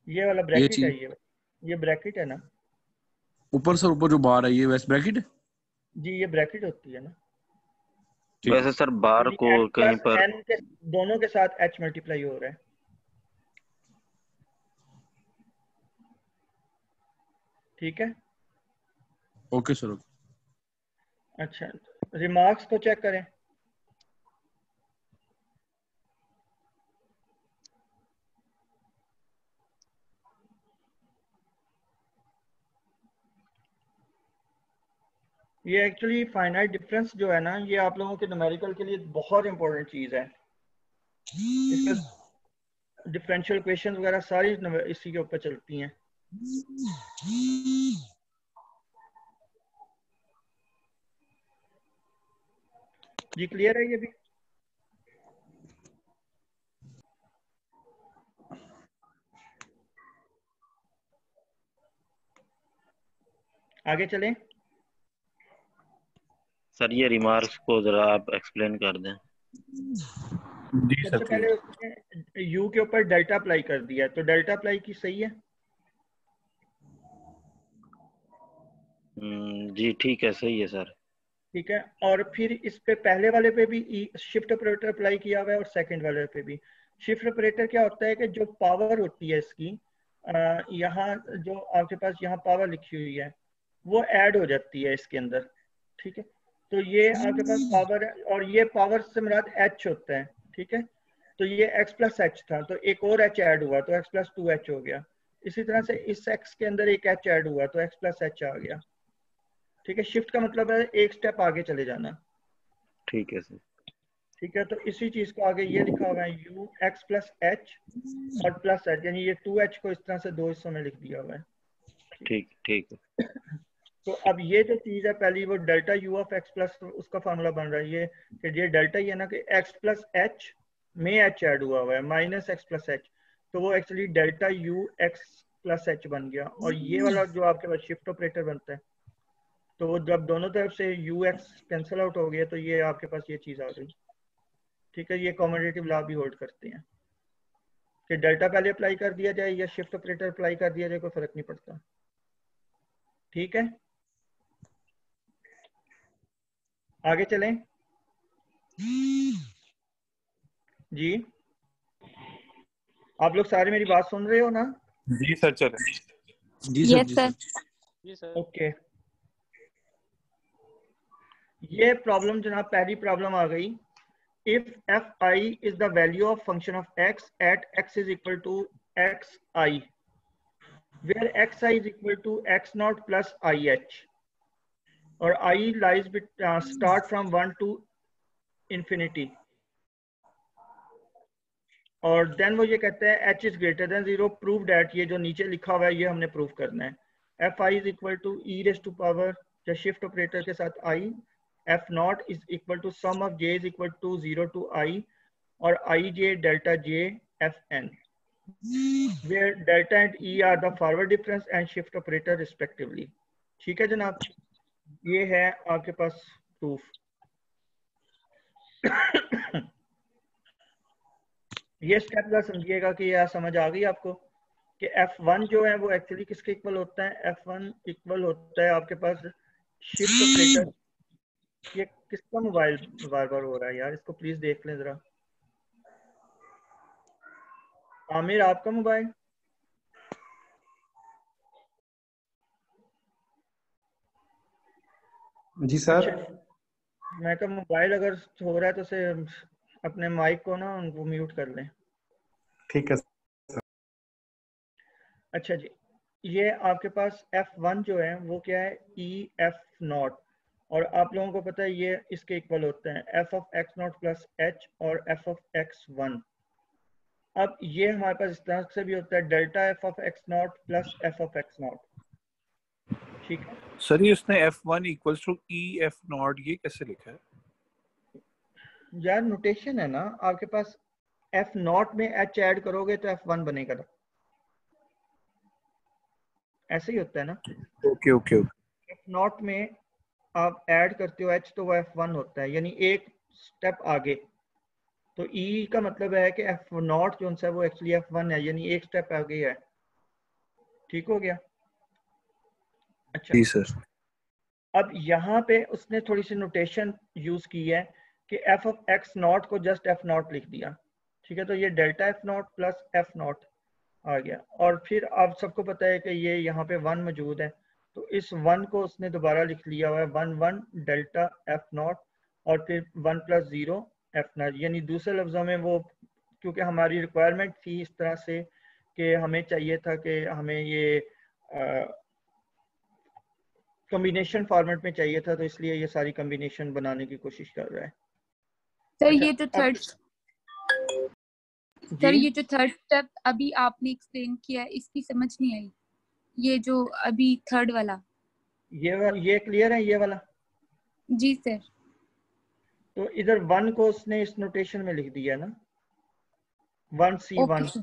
ये वाला ये ब्रैकेट है, चीज ये ब्रैकेट है ना ऊपर सर, ऊपर जो बार है ये वेस्ट ब्रैकेट है। जी, ये ब्रैकेट होती है ना, ठीक है। वैसे सर बार यानी को n कहीं प्लस पर n के दोनों के साथ h मल्टीप्लाई हो रहा है। ठीक है, ओके सर। अच्छा रिमार्क्स को चेक करें। ये एक्चुअली फाइनाइट डिफरेंस जो है ना, ये आप लोगों के न्यूमेरिकल के लिए बहुत इंपॉर्टेंट चीज है। इसमें डिफरेंशियल इक्वेशंस वगैरह सारी इसी के ऊपर चलती हैं। जी क्लियर है ये भी? आगे चलें। सर ये रिमार्क्स को जरा आप एक्सप्लेन कर दें। जी सर सबसे पहले उसने u के ऊपर डेल्टा अप्लाई कर दिया, तो डेल्टा अप्लाई की सही है। जी ठीक है, सही है सर। ठीक है, और फिर इस पे पहले वाले पे भी शिफ्ट ऑपरेटर अप्लाई किया हुआ है और सेकंड वाले पे भी। शिफ्ट ऑपरेटर क्या होता है कि जो पावर होती है इसकी, यहाँ जो आपके पास यहाँ पावर लिखी हुई है वो ऐड हो जाती है इसके अंदर। ठीक है, तो ये आपके पास पावर है और ये पावर से मुराद h होता है। ठीक है, तो ये x प्लस एच था, तो एक और h ऐड हुआ तो x प्लस 2h हो गया। इसी तरह से इस x के अंदर एक h ऐड हुआ तो x प्लस h आ गया। ठीक है, शिफ्ट का मतलब है एक स्टेप आगे चले जाना। ठीक है सर। ठीक है, तो इसी चीज को आगे ये लिखा हुआ है u x प्लस एच और प्लस एच, यानी ये 2h को इस तरह से दो हिस्सों में लिख दिया हुआ है। ठीक ठीक है। तो अब ये जो चीज है पहली, वो delta u of x plus, उसका फार्मूला बन रहा है ये कि ये डेल्टा ही है ना कि x प्लस एच में h ऐड हुआ है माइनस x प्लस एच, तो वो actually delta u x plus H बन गया। और ये वाला जो आपके पास शिफ्ट ऑपरेटर बनता है, तो वो जब दोनों तरफ से ux कैंसिल आउट हो गया तो ये आपके पास ये चीज आ गई। ठीक है, ये कॉमोडेटिव लॉ भी होल्ड करते हैं कि डेल्टा पहले अप्लाई कर दिया जाए या शिफ्ट ऑपरेटर अप्लाई कर दिया जाए, कोई फर्क नहीं पड़ता। ठीक है, आगे चलें। जी आप लोग सारे मेरी बात सुन रहे हो ना? जी सर चले। जी सर। Yes sir. जी सर। ओके, ये प्रॉब्लम जनाब पहली प्रॉब्लम आ गई। If fi is the value of function of x at x is equal to xi, where xi is equal to x naught plus ih, or I lies start from 1 to infinity, और then वो ये कहते हैं h is greater than 0, prove that, ये जो नीचे लिखा हुआ है ये हमने प्रूव करना है। fi is equal to e raised to power या शिफ्ट ऑपरेटर के साथ i, f naught is equal to sum of j is equal to 0 to I, और ij delta j fn, where delta and e are the forward difference and shift operator respectively। ठीक है जनाब, ये है आपके पास proof. ये step जरा समझिएगा कि यह समझ आ गई आपको कि f1 जो है वो एक्चुअली किसके इक्वल होता है। f1 इक्वल होता है आपके पास शिफ्ट ऑपरेटर। ये किसका मोबाइल बार बार हो रहा है यार, इसको प्लीज देख लें जरा। आमिर आपका मोबाइल? जी सर। अच्छा, मैं कहा मोबाइल अगर हो रहा है तो से अपने माइक को ना उनको म्यूट कर लें। ठीक है सर। अच्छा जी, ये आपके पास f1 जो है वो क्या है, e f नॉट, और आप लोगों को पता है ये इसके इक्वल होते हैं f of x naught plus h और f ऑफ x1। अब ये हमारे पास इस तरह से भी होता है delta f of x naught plus f of x naught. ठीक है सर ये उसने f1 equals to e f naught ये कैसे लिखा है? यार नोटेशन है ना आपके पास, f नॉट में h ऐड करोगे तो f1 बनेगा, ऐसे ही होता है ना। Okay okay okay. नॉट में आप ऐड करते हो एच तो वो F1 होता है, यानी एक स्टेप आगे। तो ई का मतलब है कि F0 जो है वो एक्चुअली F1 है, यानी एक स्टेप आगे है। ठीक हो गया? अच्छा जी सर। अब यहाँ पे उसने थोड़ी सी नोटेशन यूज की है कि एफ ऑफ एक्स नॉट को जस्ट F0 लिख दिया। ठीक है, तो ये डेल्टा F0 प्लस F0 आ गया। और फिर आप सबको पता है कि ये यहाँ पे 1 मौजूद है, तो इस 1 को उसने दोबारा लिख लिया हुआ है 1 1 डेल्टा F0 और फिर 1 प्लस 0 F0। यानी दूसरे लफ्जों में वो, क्योंकि हमारी रिक्वायरमेंट थी इस तरह से कि हमें चाहिए था कि हमें ये कॉम्बिनेशन फॉर्मेट में चाहिए था, तो इसलिए ये सारी कॉम्बिनेशन बनाने की कोशिश कर रहा है। सर अच्छा, ये जो थर्ड सर जी ये जो थर्ड स्टेप अभी आपने एक्सप्लेन किया है इसकी समझ नहीं आई, ये जो अभी थर्ड वाला। ये क्लियर है ये वाला? जी सर। तो इधर 1 को उसने इस नोटेशन में लिख दिया ना, 1C1। ओके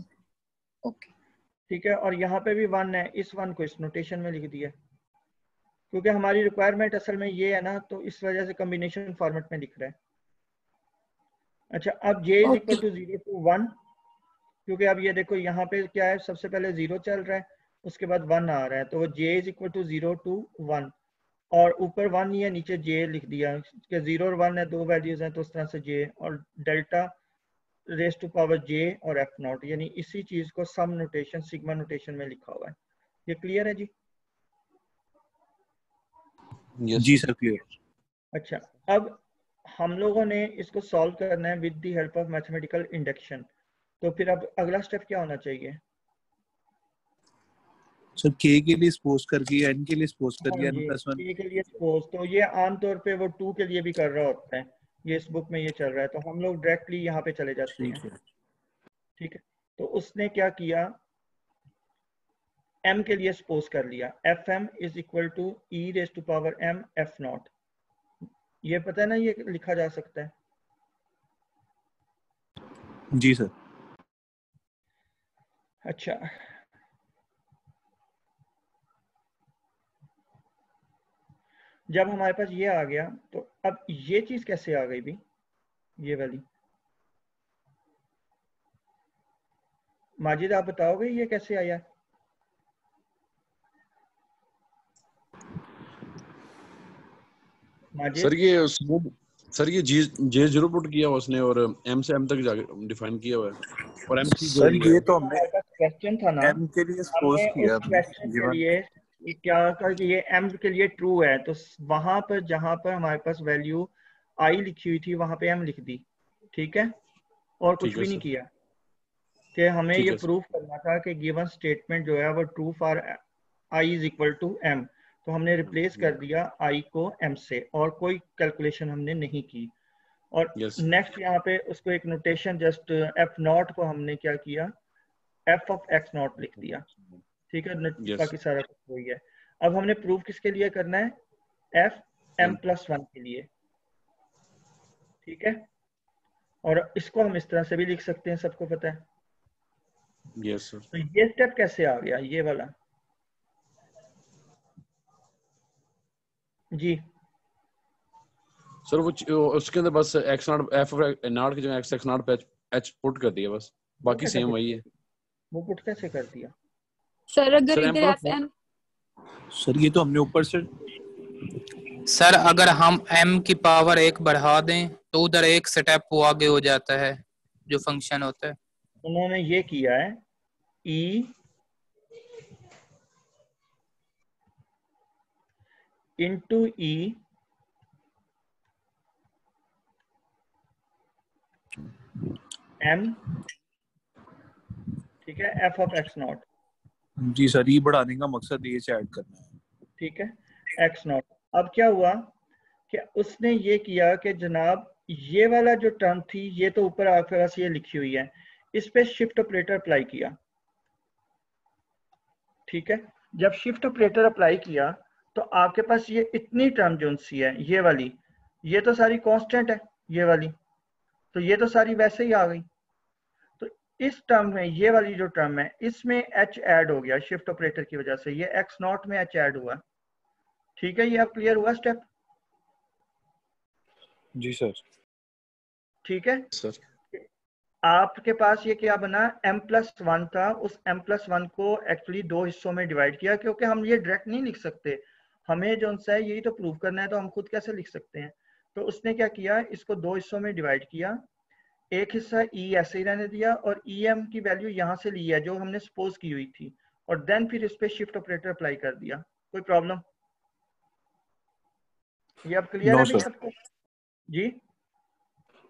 ओके ठीक है, और यहाँ पे भी 1 है, इस 1 को इस नोटेशन में लिख दिया, क्योंकि हमारी रिक्वायरमेंट असल में ये है ना, तो इस वजह से कॉम्बिनेशन फॉर्मेट में लिख रहा है। अच्छा, अब j is equal to 0 to 1, क्योंकि अब ये देखो यहाँ पे क्या है, सबसे पहले 0 चल रहा है, उसके बाद 1 आ रहा है, तो वो j is equal to 0 to 1, और ऊपर 1 ही है, नीचे j लिख दिया कि 0 और 1 है, दो वैल्यूज हैं, तो उस तरह से j और delta raise to power j और F0, यानी इसी चीज को सम नोटेशन सिग्मा नोटेशन में लिखा हुआ है। ये क्लियर है जी? जी सर क्लियर। अच्छा, अब हम लोगों ने इसको सॉल्व करना है with the help of mathematical induction. तो फिर अब अगला स्टेप क्या होना चाहिए? सर k के लिए सपोज करके n के लिए सपोज हाँ करके n जी, प्लस 1। k के लिए सपोज, तो ये आमतौर पे वो 2 के लिए भी कर रहा होता है, ये इस बुक में ये चल रहा है, तो हम लोग डायरेक्टली यहाँ पे चले जाते हैं। ठीक है, तो उसने क्या किया, m के लिए सपोज कर लिया, Fm is equal to e raise to power m F0। ये पता है ना, ये लिखा जा सकता है। जी सर। अच्छा, जब हमारे पास ये आ गया, तो अब ये चीज कैसे आ गई भी, ये वाली? माजिद आप बताओगे ये कैसे आया? माजिद? सर ये जे 0 पुट किया उसने और m से m तक जाके डिफाइन किया हुआ है, और m की सर ये तो हमने क्वेश्चन था ना, m के लिए सपोज हमने किया उस क्वेश्चन के लिए क्या कर कि ये m के लिए ट्रू है, तो वहां पर जहां पर हमारे पास वैल्यू i लिखी हुई थी वहां पे m लिख दी। ठीक है, और कुछ भी नहीं किया, कि हमें ये प्रूफ करना था कि गिवन स्टेटमेंट जो है वो true for i is equal to m, तो हमने रिप्लेस कर दिया i को m से, और कोई कैलकुलेशन हमने नहीं की। और नेक्स्ट यहाँ पे उसको एक नोटेशन जस्ट F0 को हमने क्या किया, f ऑफ x0 लिख दिया। ठीक है, बाकी सारा कुछ वही है। अब हमने प्रूफ किसके लिए करना है, Fm+1 के लिए। ठीक है, और इसको हम इस तरह से भी लिख सकते हैं, सबको पता है। Yes sir. तो ये स्टेप कैसे आ गया, ये वाला? जी सर वो उसके अंदर बस x0 f0 की जगह x0 पे h पुट कर दिया, बस बाकी सेम वही है। वो पुट कैसे कर दिया सर? अगर इधर fm, सर ये तो हमने ऊपर से, सर अगर हम m की पावर 1 बढ़ा दें तो उधर एक स्टेप वो आगे हो जाता है जो फंक्शन होता है। उन्होंने ये किया है e इंटू e m, ठीक है, f of x0। Ji sir, ये बढ़ाने का मकसद ये से ऐड करना है। ठीक है, x0। अब क्या हुआ कि उसने ये किया कि जनाब ये वाला जो टर्म थी ये तो ऊपर आपके पास ये लिखी हुई है, इस पे शिफ्ट ऑपरेटर अप्लाई किया। ठीक है, जब शिफ्ट ऑपरेटर अप्लाई किया तो आपके पास ये इतनी टर्म जो सी है ये वाली, ये तो सारी कांस्टेंट है ये वाली, तो ये तो सारी वैसे ही आ गई। तो इस टर्म में ये वाली जो टर्म है इसमें h ऐड हो गया शिफ्ट ऑपरेटर की वजह से, ये x0 में h ऐड हुआ। ठीक है, ये अब क्लियर हुआ स्टेप? जी सर। ठीक है सर। आपके पास ये क्या बना, m+1 था, उस m+1 को एक्चुअली 2 हिस्सों में डिवाइड किया, क्योंकि हम ये डायरेक्ट नहीं लिख सकते, हमें जो सा है यही तो प्रूव करना है, तो हम खुद कैसे लिख सकते हैं। तो उसने क्या किया, इसको 2 हिस्सों में डिवाइड किया, एक हिस्सा e ऐसे ही रहने दिया और em की वैल्यू यहाँ से ली है जो हमने सपोज की हुई थी, और देन फिर इस पे शिफ्ट ऑपरेटर अप्लाई कर दिया। कोई प्रॉब्लम? ये अब क्लियर नो है भाई सर। सबको? जी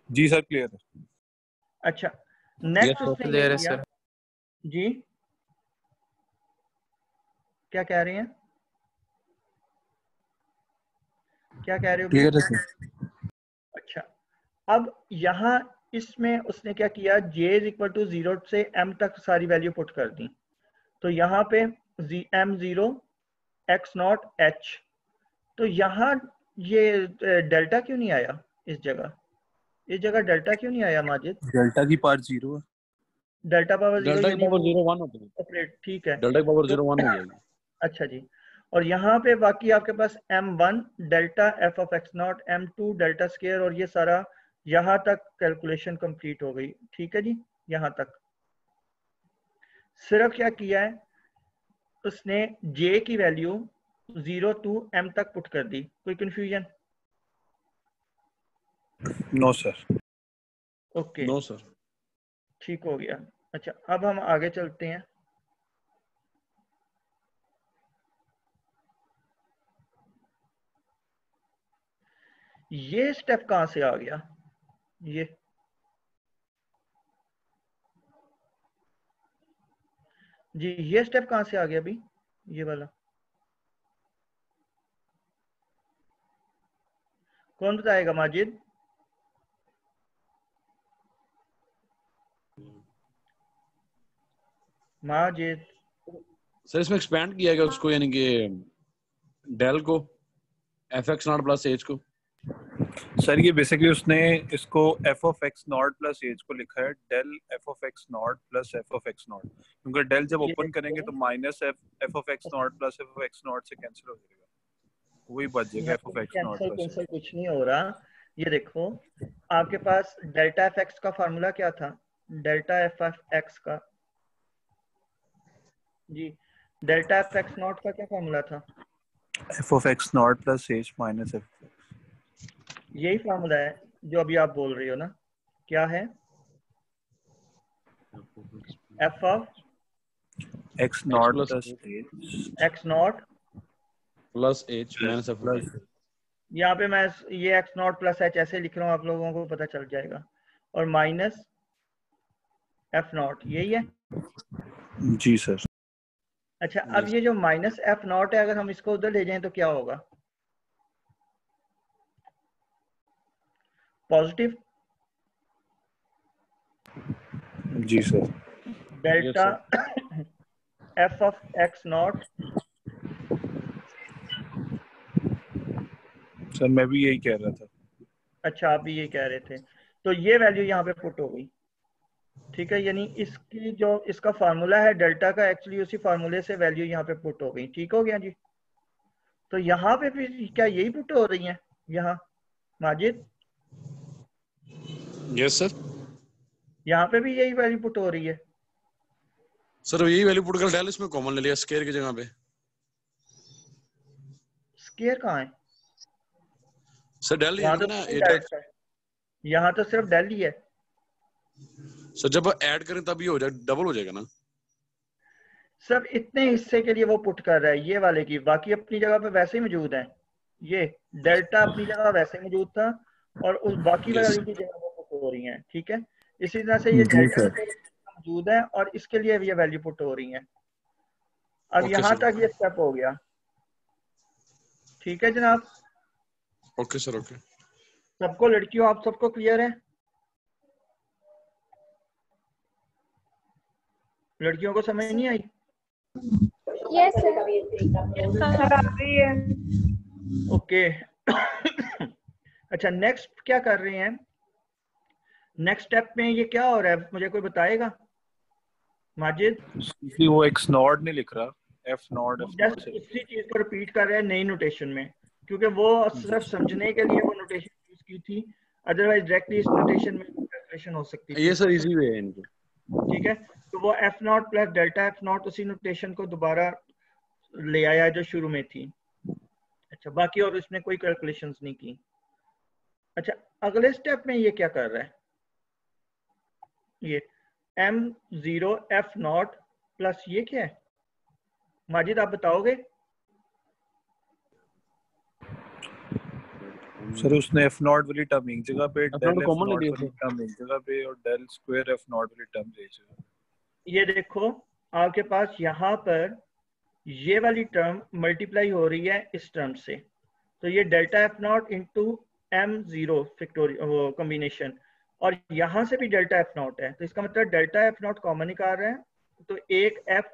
जी सर क्लियर है। अच्छा, नेक्स्ट सर उसने ये क्लियर है किया सर। जी, क्या कह रहे हैं, क्या कह रहे हो? क्लियर है सर। अच्छा, अब यहाँ इसमें उसने क्या किया, j = 0 से m तक सारी वैल्यू पुट कर दी। तो यहाँ पे m0 x0 h, तो यहाँ ये डेल्टा क्यों नहीं आया इस जगह, इस जगह डेल्टा क्यों नहीं आया माजिद? डेल्टा की पावर 0 है। डेल्टा पावर 0 डेल्टा की यानी पावर वो 0 1 होती है। ऑपरेट, ठीक है। डेल्टा की पावर तो 0 1 हो जाएगी। अच्छा जी, और यहाँ पे बाकी आपके पास m1 delta f of x0, m2 delta square, और ये सारा यहाँ तक कैलकुलेशन कंप्लीट हो गई। ठीक है जी, यहाँ तक। सिर्फ क्या किया है उसने, j की वैल्यू 0 to m तक पुट कर दी। कोई confusion? No sir. Okay, no sir. ठीक हो गया। अच्छा, अब हम आगे चलते हैं। ये स्टेप कहां से आ गया, ये जी, ये स्टेप कहां से आ गया अभी, ये वाला कौन बताएगा? माजिद? माजिद? सर इसमें एक्सपेंड किया गया उसको, यानी कि डेल को fx0 प्लस h को। सर ये बेसिकली उसने इसको f of x0 plus h को लिखा है del f of x0 plus f of x0, क्योंकि डेल जब ये ओपन करेंगे तो minus f of x0 plus f of x0 से कैंसिल हो जाएगा, वही बच जाएगा f of x0 cancel plus cancel कुछ नहीं हो रहा। ये देखो, आपके पास डेल्टा एफ एक्स का फार्मूला क्या था, डेल्टा एफ एक्स का जी, डेल्टा एफ एक्स नॉट का क्या फार्मूला था? f of x0 plus h minus f। यही फार्मूला है जो अभी आप बोल रही हो ना, क्या है? F of x0 plus h x0 plus h minus f plus. यहाँ पे मैं ये x0 प्लस h ऐसे लिख रहा हूँ, आप लोगों को पता चल जाएगा, और माइनस f0, यही है? जी सर। अच्छा, अब ये जो माइनस f0 है, अगर हम इसको उधर ले जाएं तो क्या होगा? पॉजिटिव। जी sir. Delta f of x0। Sir मैं भी यही कह रहा था। अच्छा, आप भी ये कह रहे थे, तो ये वैल्यू यहाँ पे पुट हो गई। ठीक है, यानी इसकी जो इसका फार्मूला है डेल्टा का, एक्चुअली उसी फार्मूले से वैल्यू यहाँ पे पुट हो गई। ठीक हो गया जी? तो यहाँ पे भी क्या यही पुट हो रही है यहाँ माजिद? Yes sir. यहाँ पे भी यही वैल्यू पुट हो रही है सर, यही वैल्यू पुट कर डेल इसमें कॉमन ले लिया स्क्वायर की जगह पे। स्क्वायर कहाँ है सर? डेल यहाँ? तो यहाँ तो सिर्फ डेल ही है सर। जब ऐड करें तब ये हो जाए, डबल हो जाएगा ना सब, इतने हिस्से के लिए वो पुट कर रहा है ये वाले की, बाकी अपनी जगह पे वैसे ही मौजूद है। ये डेल्टा अपनी जगह वैसे मौजूद था, और उस बाकी वाली की जगह वो पुट हो रही है। ठीक है, इसी तरह से ये डेल्टा मौजूद है और इसके लिए ये वैल्यू पुट हो रही है। अब यहाँ तक ये स्टेप हो गया। ठीक है जनाब? Okay sir. ओके सबको, लड़कियों आप सबको क्लियर है? लड़कियों को समझ नहीं आई? Yes sir. ओके। अच्छा, नेक्स्ट क्या कर रहे हैं? नेक्स्ट स्टेप में ये क्या हो रहा है, मुझे कोई बताएगा? माजिद? वो x0 नहीं लिख रहा, एफ नॉट जस्ट उसी चीज को रिपीट कर रहे हैं नई नोटेशन में, क्योंकि वो सिर्फ समझने के लिए वो नोटेशन यूज की थी, अदरवाइज डायरेक्टली इस नोटेशन में कैलकुलेशन हो सकती थी। ये सर इजी वे है इनके। ठीक है, तो वो F not plus delta F not उसी नोटेशन को दोबारा ले आया जो शुरू में थी। अच्छा, बाकी और इसने कोई कैलकुलेशंस नहीं की। अच्छा, अगले स्टेप में ये क्या कर रहा है, ये m0 f नॉट प्लस ये क्या है, माजिद आप बताओगे? सर उसने एफ नॉट वाली टर्म एक जगह पे, डेल एफ कॉमन नॉट ले वाली टर्म एक जगह पे और डेल स्क्वायर एफ नॉट वाली टर्म एक जगह। ये देखो आपके पास यहाँ पर ये वाली टर्म मल्टीप्लाई हो रही है इस टर्म से, तो ये delta F not into m0 factorial वो कॉम्बिनेशन, और यहाँ से भी डेल्टा एफ नॉट है, तो इसका मतलब डेल्टा एफ नॉट कॉमन निकाल रहे हैं, तो एक f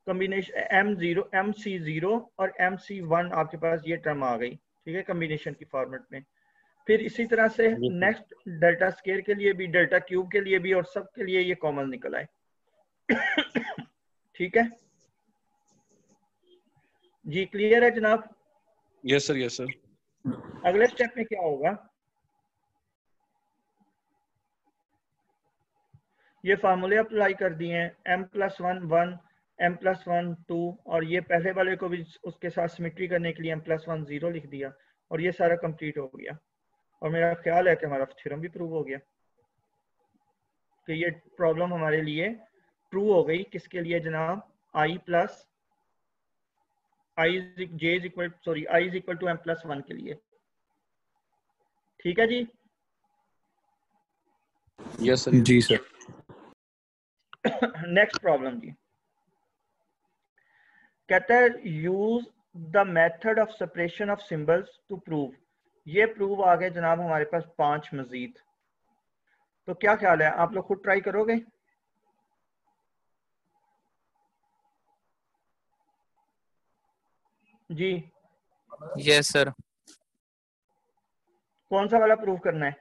कॉम्बिनेशन mc0 और mc1 आपके पास ये टर्म आ गई, ठीक है, कॉम्बिनेशन की फॉर्मेट में। फिर इसी तरह से नेक्स्ट डेल्टा स्क्वायर के लिए भी, डेल्टा क्यूब के लिए भी, और सब के लिए ये कॉमन निकल आए। ठीक है जी, क्लियर है जनाब? Yes sir, yes sir. अगले स्टेप में क्या होगा, ये फार्मूले अप्लाई कर दिए हैं, m+1 1, m+1 2, और ये पहले वाले को भी उसके साथ सिमेट्री करने के लिए m+1 0 लिख दिया, और ये सारा कंप्लीट हो गया। और मेरा ख्याल है कि हमारा थ्योरम भी प्रूव हो गया, कि ये प्रॉब्लम हमारे लिए ट्रू हो गई। किसके लिए जनाब? i is equal to m+1 के लिए। ठीक है जी? Yes sir. जी सर। नेक्स्ट प्रॉब्लम जी, कहता है use the method of separation of symbols to prove. ये प्रूव आ गए जनाब हमारे पास 5 मजीद। तो क्या ख्याल है, आप लोग खुद ट्राई करोगे? जी यस सर। कौन सा वाला प्रूव करना है?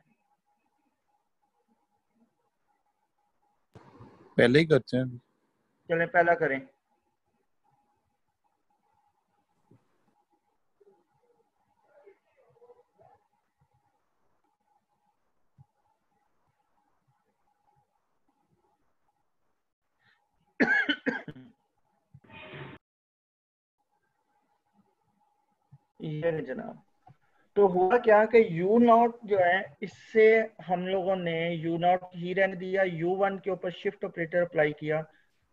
पहले ही करते हैं। चलें पहला करें। ये है जनाब। तो हुआ क्या कि u0 जो है, इससे हम लोगों ने u0 ही रहने दिया, u1 के ऊपर शिफ्ट ऑपरेटर अप्लाई किया,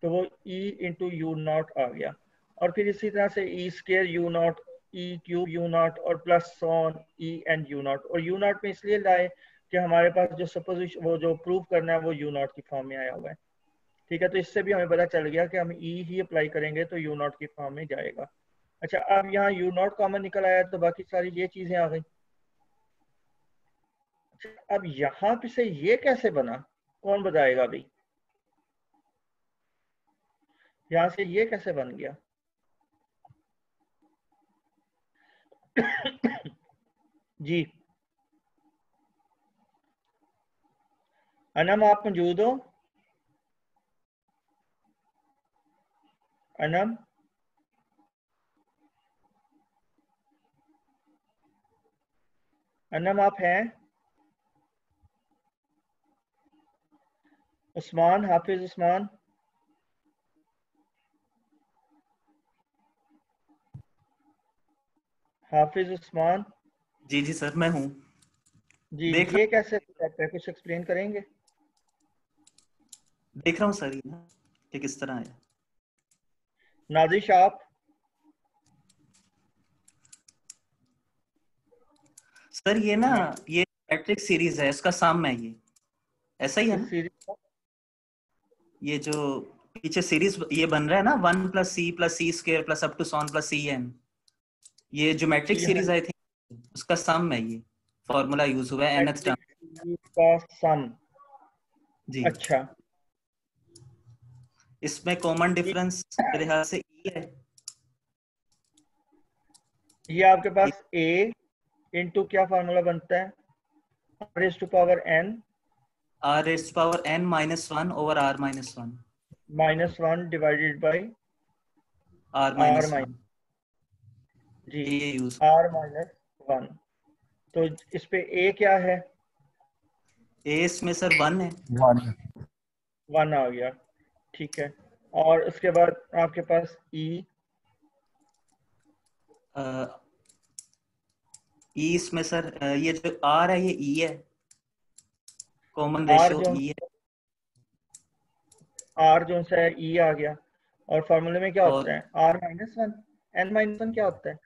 तो वो e इंटू u0 आ गया, और फिर इसी तरह से e square u0, e cube u0 और plus on e and u0। और u0 में इसलिए लाए कि हमारे पास जो सपोजिशन, वो जो प्रूव करना है वो u0 की फॉर्म में आया हुआ है। ठीक है, तो इससे भी हमें पता चल गया कि हम e ही अप्लाई करेंगे तो u0 की फॉर्म में जाएगा। अच्छा, अब यहाँ u0 कॉमन निकल आया, तो बाकी सारी ये चीजें आ गई। अच्छा, अब यहाँ पे से ये कैसे बना, कौन बताएगा भाई? यहाँ से ये कैसे बन गया? जी अनम, आप मौजूद हो? अनम, अनम आप हैं? उस्मान, हाफिज उस्मान? हाफिज उस्मान? जी जी सर, मैं हूँ। जी, ये कैसे स्टेप है, कुछ एक्सप्लेन करेंगे? देख रहा हूँ सर, ये ना कि किस तरह है। नाजिश आप? सर ये ना, ये मैट्रिक्स सीरीज है, इसका सम है ये, ऐसा ही है ना? ये जो पीछे सीरीज ये बन रहा है ना, 1 + c + c square plus up to सॉन प्लस cn, ये जो मैट्रिक्स सीरीज आई थी उसका सम है, ये फॉर्मूला यूज हुआ है nth टर्म का सम। जी। अच्छा, इसमें कॉमन डिफरेंस मेरे ख्याल से e है। ये आपके पास a इंटू क्या फार्मूला बनता है? r raised to power n, r raised to power n -1 over r -1 -1 divided by R R minus minus जी ये यूज आर माइनस 1। तो इस पे ए क्या है? ए इसमें सर 1 है। 1 आ गया, ठीक है। और उसके बाद आपके पास ई इसमें सर ये जो आर है ये ई है, कॉमन आर रेशो जो ई है। आर जो सा है ई आ गया। और फॉर्मूले में क्या और होता है? आर माइनस 1 एन माइनस 1 क्या होता है?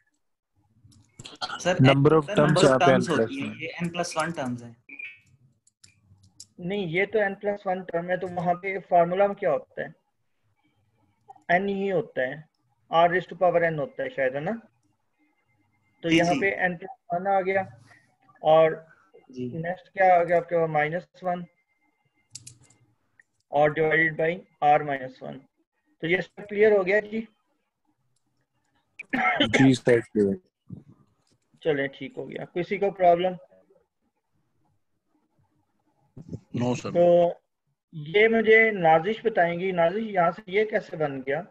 Sir number of number of terms terms होती है, ये n+1 टर्म्स है। नहीं, ये तो n+1 टर्म है, तो वहां पे फार्मूला में क्या होता है? n ही होता है, r⁴n होता है शायद, है ना? तो जी यहाँ जी पे n+1 आ गया। और जी नेक्स्ट क्या आ गया आपके पास? -1 और डिवाइडेड बाई r-1। तो ये सब क्लियर हो गया जी? जी सर। चले, ठीक हो गया। किसी को प्रॉब्लम? No sir. तो ये मुझे नाजिश बताएंगी। नाजिश, यहाँ से ये कैसे बन गया?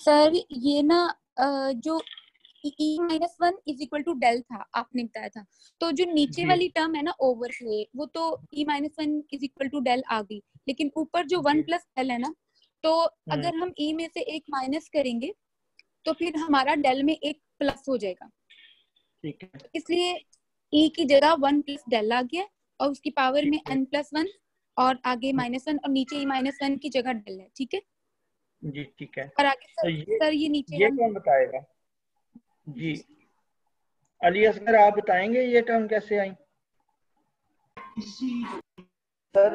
सर ये ना जो e-1 is equal to del था, आपने बताया था, तो जो नीचे जी वाली टर्म है ना ओवरले, वो तो e-1 is equal to del आ गई, लेकिन ऊपर जो 1 प्लस डेल है ना, तो अगर हम e में से एक माइनस करेंगे तो फिर हमारा डेल में एक प्लस हो जाएगा। ठीक है, इसलिए e की जगह 1 प्लस डेल आ गया और उसकी पावर में ठीक है n+1 और आगे -1 और नीचे e-1 की जगह डेल है। ठीक है, जी, ठीक है। और आगे तो सर ये नीचे ये हम कौन बताएगा? जी, अली असगर आप बताएंगे ये टर्म कैसे आई? सर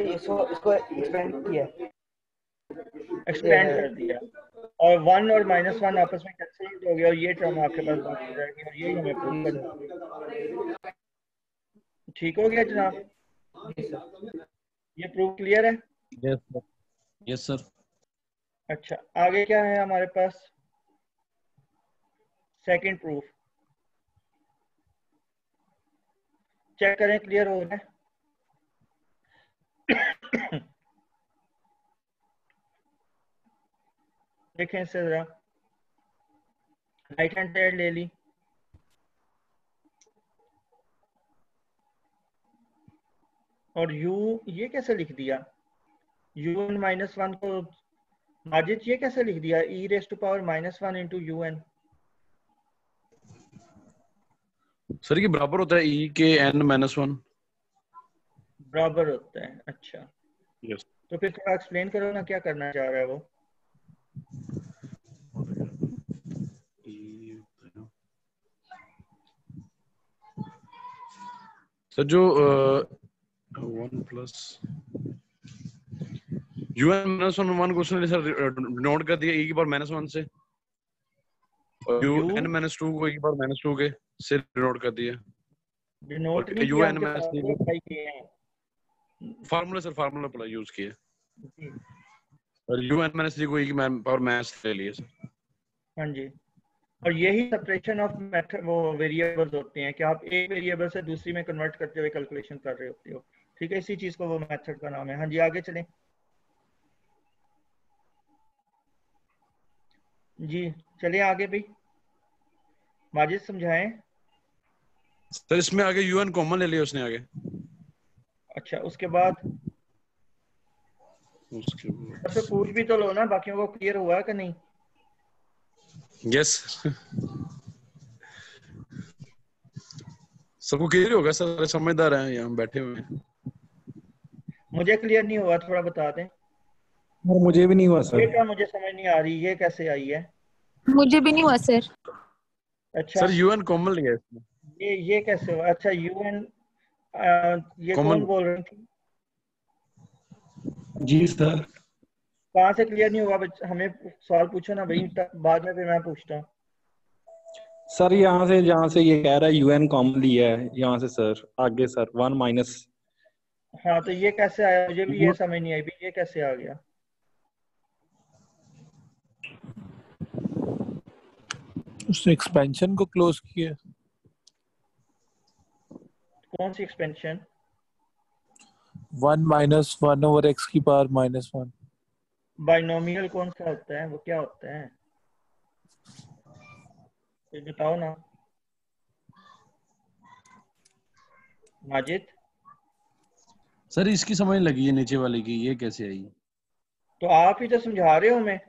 इसको एक्सपेंड किया, एक्सपेंड कर दिया और 1 और -1 आपस में कैंसिल हो गया और ये टर्म आपके पास बाकी रह गई और यही हमें प्रूव करना है। ठीक हो गया जनाब? ये प्रूफ क्लियर है? Yes sir. Yes sir. अच्छा, आगे क्या है हमारे पास? सेकंड प्रूफ चेक करें, क्लियर हो रहा है? देखें इससे जरा, राइट हैंड साइड ले ली और u ये कैसे लिख दिया? un-1 को माजिद ये कैसे लिख दिया? e⁻⁻1 into un। सर ये बराबर होता है ई के n-1। बराबर होता है, अच्छा। यस। तो फिर थोड़ा एक्सप्लेन करो ना, क्या करना चाह रहा है वो? सर जो 1 प्लस un-1 को उसने सर डिनोट कर दिया e की पावर -1 से, और un-2 को e की पावर -2 के से डिनोट कर दिया। डिनोट नहीं किया, उनके un-3 फार्मूले अप्लाई किए हैं। Formula sir, formula apply use किए जी, और un-3 को e की पावर -1 ले लिए सर। हाँ जी। और यही सेपरेशन ऑफ मेथड वो वेरिएबल्स होते हैं कि आप एक वेरिएबल से दूसरी में कन्वर्ट करते हुए कैलकुलेशन कर रहे होते हो। ठीक है, इसी चीज को वो मेथड का नाम है। हाँ जी, आगे चलें जी, चलिए आगे भाई, माजिद समझाएं। सर इसमें आगे un कॉमन ले लिया उसने आगे। अच्छा, उसके बाद सबसे पूछ भी तो लो ना, बाकियों को क्लियर हुआ है कि नहीं? यस सबको क्लियर होगा सर, सारे समझदार हैं यहाँ बैठे हुए हैं। मुझे क्लियर नहीं हुआ, थोड़ा बता दें। मुझे भी नहीं हुआ सर। ये क्या मुझे समझ नहीं आ रही, ये कैसे आई है? मुझे भी नहीं हुआ सर। अच्छा सर un कॉमन लिया इसमें। ये कैसे हुआ? अच्छा un ये Common। कौन बोल रही थी? जी सर। कहाँ से क्लियर नहीं हुआ? हमें सवाल पूछो ना भाई, बाद में फिर मैं पूछता हूँ। सर यहाँ से जहाँ से ये कह रहा है un कॉमन लिया है यहाँ से सर, आगे सर 1 माइनस। हाँ, तो ये कैसे आया? मुझे भी ये समझ नहीं आई भी, ये कैसे आ गया? उसने एक्सपेंशन को क्लोज किया। कौन सी एक्सपेंशन? 1 - 1 ओवर x की पावर -1। बाइनोमियल कौन सा होता है, वो क्या होता है, ये बताओ ना माजिद। सर इसकी समझ नहीं लगी है नीचे वाले की, ये कैसे आई? तो आप ही तो समझा रहे हो हमें।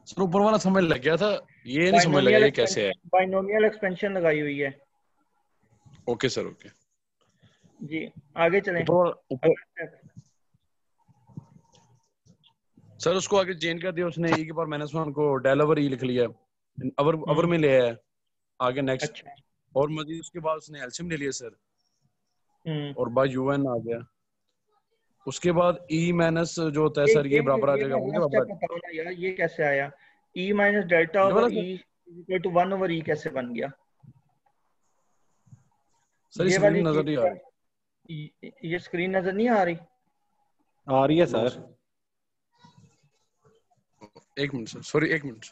सर ऊपर वाला समझ लग गया था, ये नहीं समझ लगा बाइनोमियल ये कैसे है। बाइनोमियल एक्सपेंशन लगाई हुई है। Okay sir okay. जी आगे चलें। ऊपर सर उसको आगे चेंज कर दिया उसने, e के पावर -1 को डेल ओवर e लिख लिया, अवर में ले आया आगे नेक्स्ट। अच्छा। और मजीद उसके बाद उसने एलसीएम ले लिया सर, और बाय un आ गया। उसके बाद e माइनस जो होता है सर, ये बराबर आ जाएगा 1 के स्टेप बराबर। बताओ ना यार, ये कैसे आया, e माइनस डेल्टा ये वाला over e equal to 1 over e कैसे बन गया? सर ये वाली स्क्रीन नजर नहीं आ रही। ये स्क्रीन नजर नहीं आ रही? आ रही है सर। एक मिनट सर, सॉरी एक मिनट।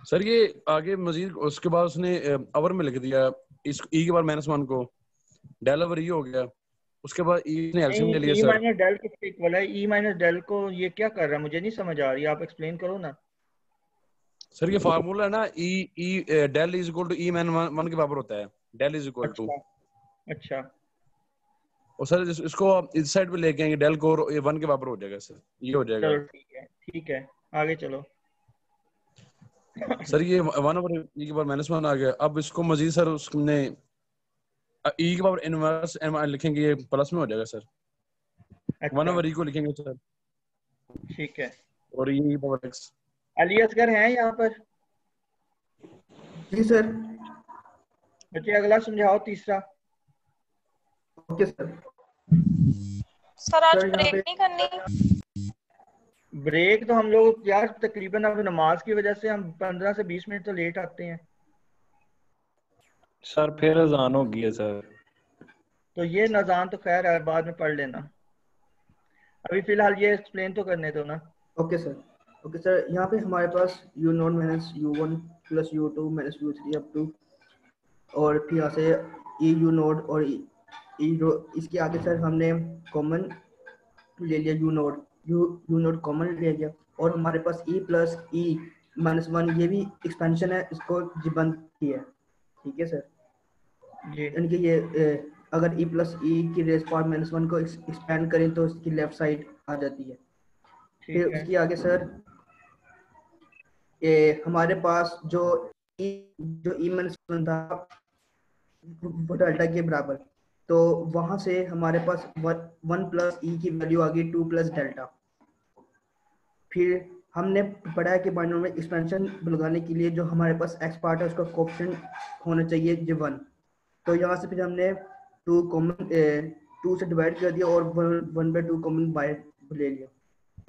सर ये आगे मजीद उसके बाद उसने अवर में लिख दिया इस e के बाद -1 को डेल ओवर e हो गया। उसके बाद e ने एलसीएम ले लिया ई सर। माइनस डेल किसके इक्वल है? ई माइनस डेल को ये क्या कर रहा है, मुझे नहीं समझ आ रही, आप एक्सप्लेन करो ना। सर ये फार्मूला है ना, e del is equal to e -1 के बराबर होता है, डेल इज इक्वल टू। अच्छा और सर इसको आप इस साइड पे लेके आएंगे, डेल को 1 के बराबर हो जाएगा सर, ये हो जाएगा। चलो ठीक है आगे चलो। सर ये 1 ओवर e के पावर -1 आ गया। अब इसको मजीद सर उसने e के पावर इनवर्स लिखेंगे, ये प्लस में हो जाएगा सर। 1 ओवर e को लिखेंगे सर, ठीक है। और e power x। Ali Asgar हैं यहाँ पर? जी सर। बच्चे अगला समझाओ, तीसरा। Okay sir. सर आज सर, यहाँ ब्रेक पे नहीं करनी? ब्रेक तो हम लोग यार तकरीबन अब नमाज की वजह से हम 15 से 20 मिनट तो लेट आते हैं। सर फिर अजान होगी है सर। तो ये नजान तो खैर है, बाद में पढ़ लेना, अभी फिलहाल ये एक्सप्लेन तो करने दो ना। Okay sir. ओके सर, यहाँ पे हमारे पास u0 minus u1 plus u2 minus u3 up to, और फिर यहाँ से e u नोड और e इसके आगे सर हमने कॉमन ले लिया u नोड कॉमन ले लिया, और हमारे पास e प्लस e -1 ये भी एक्सपेंशन है, इसको बंद किया है। ठीक है सर। यानी कि ये अगर e प्लस e की रेस पावर -1 को एक्सपेंड करें तो इसकी लेफ्ट साइड आ जाती है। फिर उसके आगे सर हमारे पास जो e -1 था वो डेल्टा के बराबर, तो वहां से हमारे पास 1 प्लस e की वैल्यू आ गई 2 प्लस डेल्टा। फिर हमने पढ़ा है कि बाइनोमियल एक्सपेंशन लगाने के लिए जो हमारे पास x पार्ट है उसका कोएफिशिएंट होना चाहिए जो 1। तो यहाँ से फिर हमने 2 कॉमन 2 से डिवाइड कर दिया और 1/2 कॉमन बाय ले लिया।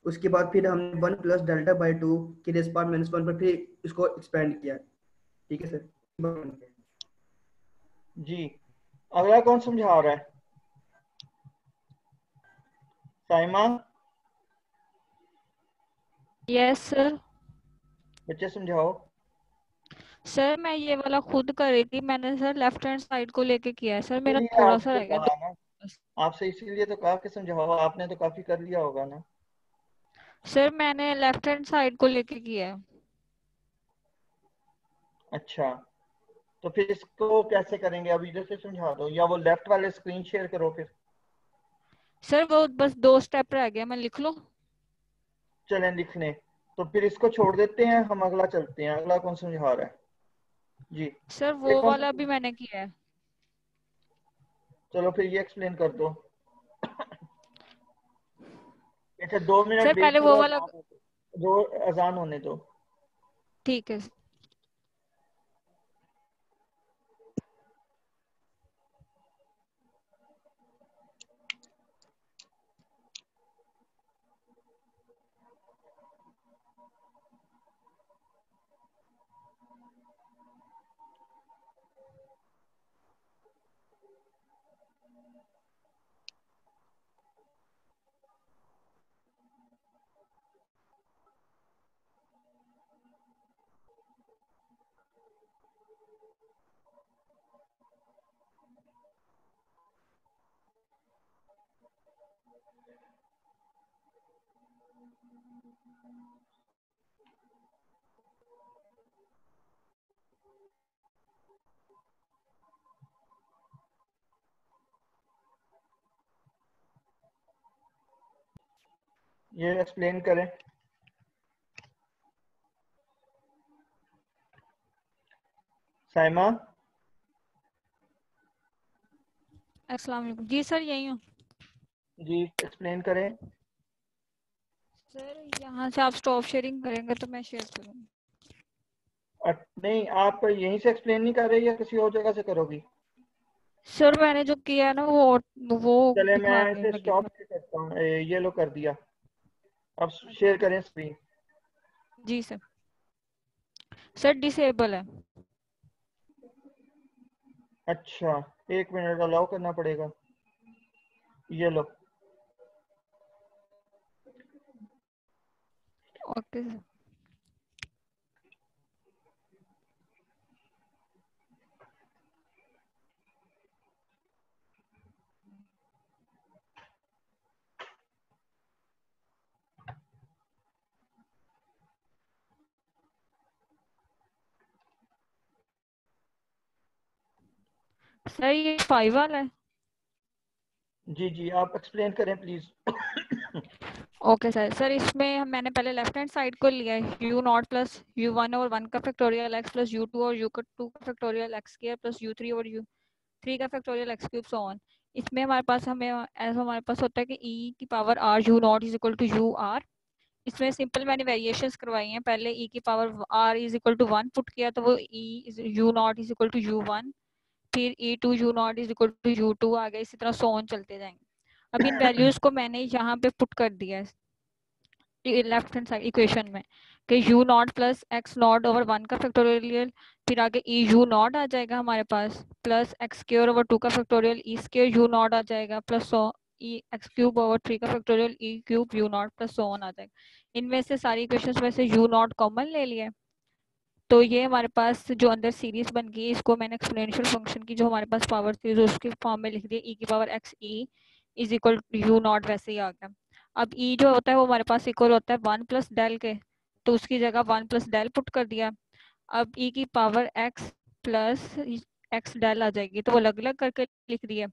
उसके बाद फिर हमने 1 प्लस डेल्टा बाई 2 की रेस पावर -1 पर फिर इसको एक्सपेंड किया। ठीक है सर। जी अगला कौन समझा रहा है? साइमा? Yes sir. बच्चे समझाओ। सर मैं ये वाला खुद कर रही थी, मैंने सर लेफ्ट हैंड साइड को लेके किया है सर, मेरा इसीलिए थोड़ा सा आपसे रह गया। कहा ना, आपसे इसीलिए तो कहा कि समझाओ, आपने तो काफी कर लिया होगा ना। सर मैंने लेफ्ट हैंड साइड को लेके किया है। अच्छा तो फिर इसको कैसे करेंगे, अब इधर से समझा दो, या वो लेफ्ट वाले स्क्रीन शेयर करो फिर। सर वो बस 2 स्टेप रह गया, मैं लिख लूं? चलें लिखने, तो फिर इसको छोड़ देते हैं, हम अगला चलते हैं। अगला कौन समझा रहा है? जी सर वो वाला भी मैंने किया है। चलो फिर ये एक्सप्लेन कर दो। अच्छा 2 मिनट सर वेट पहले करो, वो वाला। अजान होने दो। ठीक है। ये एक्सप्लेन करें। साइमा। अस्सलाम वालेकुम जी सर, यही हूँ। जी एक्सप्लेन करें। सर यहाँ से आप स्टॉप शेयरिंग करेंगे तो मैं शेयर करूँगी। नहीं, आप यहीं से एक्सप्लेन नहीं कर रही या किसी और जगह से करोगी? सर मैंने जो किया है ना वो चले दिखा मैं के इसे लगी स्टॉप करता हूँ। ये लो कर दिया। अब शेयर करें स्क्रीन। जी सर। सर डिसेबल है। अच्छा, 1 मिनट अलाउ करना पड़ेगा। ये लो। Okay sir. सर ये 5 वाला है। जी जी, आप एक्सप्लेन करें प्लीज। Okay sir. सर इसमें मैंने पहले लेफ्ट हैंड साइड को लिया है u0 प्लस u1 और 1 का फैक्टोरियल x प्लस u2 और u2 का factorial x square plus u3 और u3 का factorial x cube so on. इसमें हमारे पास हमारे पास होता है कि e की power r u0 is equal to u r। इसमें सिंपल मैंने वेरिएशंस करवाई हैं। पहले e की power r is equal to 1 put किया तो वो e u0 is equal to u1, फिर e2 u0 is equal to u2 आ गया। इसी तरह सो ऑन चलते जाएंगे। अब इन वैल्यूज को मैंने यहाँ पे पुट कर दिया है लेफ्ट हैंड साइड इक्वेशन में कि u0 plus x not over 1 का फैक्टोरियल, फिर आगे e u0 आ जाएगा हमारे पास प्लस x स्क्वायर ओवर 2 का फैक्टोरियल e स्क्वायर u0 आ जाएगा plus e x cube over 3 का factorial e cube u0 plus so on आ जाएगा। इनमें से सारी इक्वेशंस में से u0 कॉमन ले लिया। तो ये हमारे पास जो अंदर सीरीज बन गई, इसको मैंने एक्सपोनेंशियल फंक्शन की जो हमारे पास पावर थी उसके फॉर्म में लिख दिया, e की power x e is equal to u0 वैसे ही आ गया। अब e जो होता है वो हमारे पास इक्वल होता है 1 प्लस डेल के, तो उसकी जगह 1 प्लस डेल पुट कर दिया। अब e की power x plus x del आ जाएगी, तो वो अलग अलग करके लिख दिया,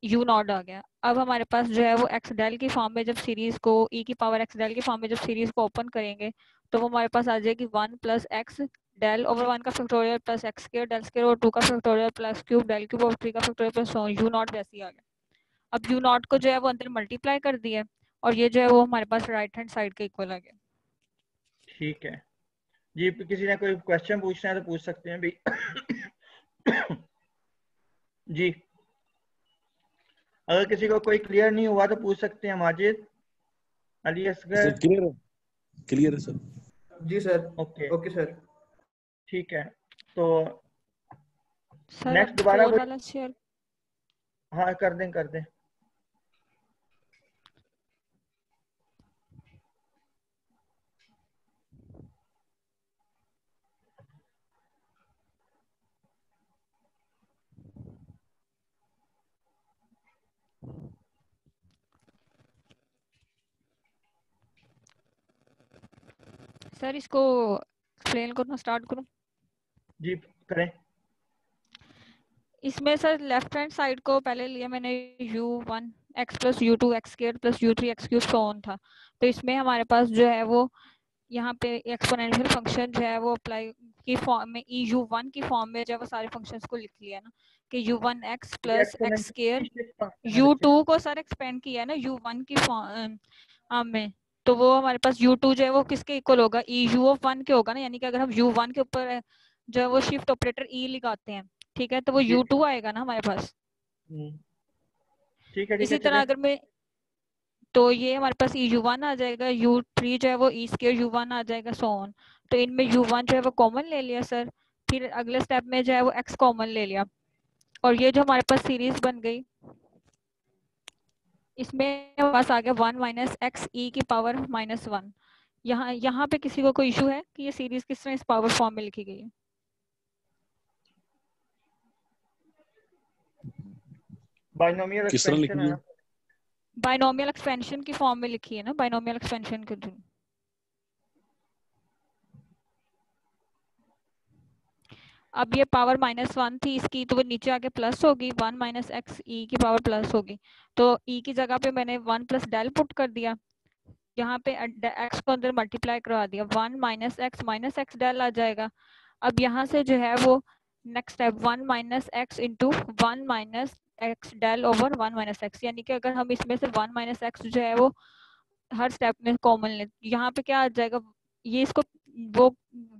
u0 आ गया। अब हमारे पास जो है वो x डेल की फॉर्म में जब सीरीज को e की पावर x डेल की फॉर्म में जब सीरीज को ओपन करेंगे तो वो हमारे पास आ जाएगी 1 प्लस x डेल ओवर 1 का factorial plus x square del square over 2 का factorial plus cube del cube over 3 का फैक्टोरियल प्लस u0 वैसे ही आ गया। अब u0 को जो है वो अंदर मल्टीप्लाई कर दिया और ये जो है वो हमारे पास राइट हैंड साइड के इक्वल आ गया। ठीक है जी, किसी ने कोई क्वेश्चन पूछना है तो पूछ सकते हैं भाई। जी, अगर किसी को कोई क्लियर नहीं हुआ तो पूछ सकते हैं। माजिद, अली असगर। क्लियर है? क्लियर है सर। जी सर। Okay okay sir. ठीक है, तो सर नेक्स्ट दोबारा फोर वाला शेयर। हाँ कर दें कर दें। सर इसको एक्सप्लेन करना स्टार्ट करूं? जी करें। इसमें सर लेफ्ट हैंड साइड को पहले लिया मैंने u1 x plus u2 x square plus u3 x cube so on था। तो इसमें हमारे पास जो है वो यहाँ पे एक्सपोनेंशियल फंक्शन जो है वो अप्लाई की फॉर्म में u1 की फॉर्म में जो है वो सारे फंक्शंस को लिख लिया ना कि u1 x plus x square, u2 को सर एक्सपेंड किया ना u1 की फॉर्म में, तो वो हमारे पास u2 जो है वो किसके इक्वल होगा, u ऑफ 1 के होगा ना। यानी कि अगर हम u1 के ऊपर जो है वो शिफ्ट ऑपरेटर e लगाते हैं, ठीक है, तो वो u2 आएगा ना हमारे पास। ठीक है इसी तरह अगर मैं तो ये हमारे पास u1 आ जाएगा, u3 जो है वो e स्क्वायर u1 आ जाएगा सो ऑन। तो इनमें u1 जो है वो कॉमन ले लिया सर। फिर अगले स्टेप में जो है वो x कॉमन ले लिया और ये जो हमारे पास सीरीज बन गई इसमें हमारे पास आ गया 1 माइनस एक्स ई की पावर -1। यहाँ पे किसी को कोई इशू है कि ये सीरीज किस तरह इस पावर फॉर्म में लिखी गई है? बाइनोमियल एक्सपेंशन है, बाइनोमियल एक्सपेंशन की फॉर्म में लिखी है ना, बाइनोमियल एक्सपेंशन के थ्रू। अब ये पावर -1 थी इसकी, तो वो नीचे आके प्लस होगी, 1 माइनस एक्स ई की पावर प्लस होगी। तो ई की जगह पे मैंने 1 प्लस डेल पुट कर दिया, यहाँ पे एक्स को अंदर मल्टीप्लाई करवा दिया, 1 माइनस एक्स डेल आ जाएगा। अब यहाँ से जो है वो next step 1 minus x into 1 minus x del over 1 minus x, यानी कि अगर हम इसमें से 1 माइनस एक्स जो है वो हर स्टेप में कॉमन ले, यहाँ पे क्या आ जाएगा, ये इसको वो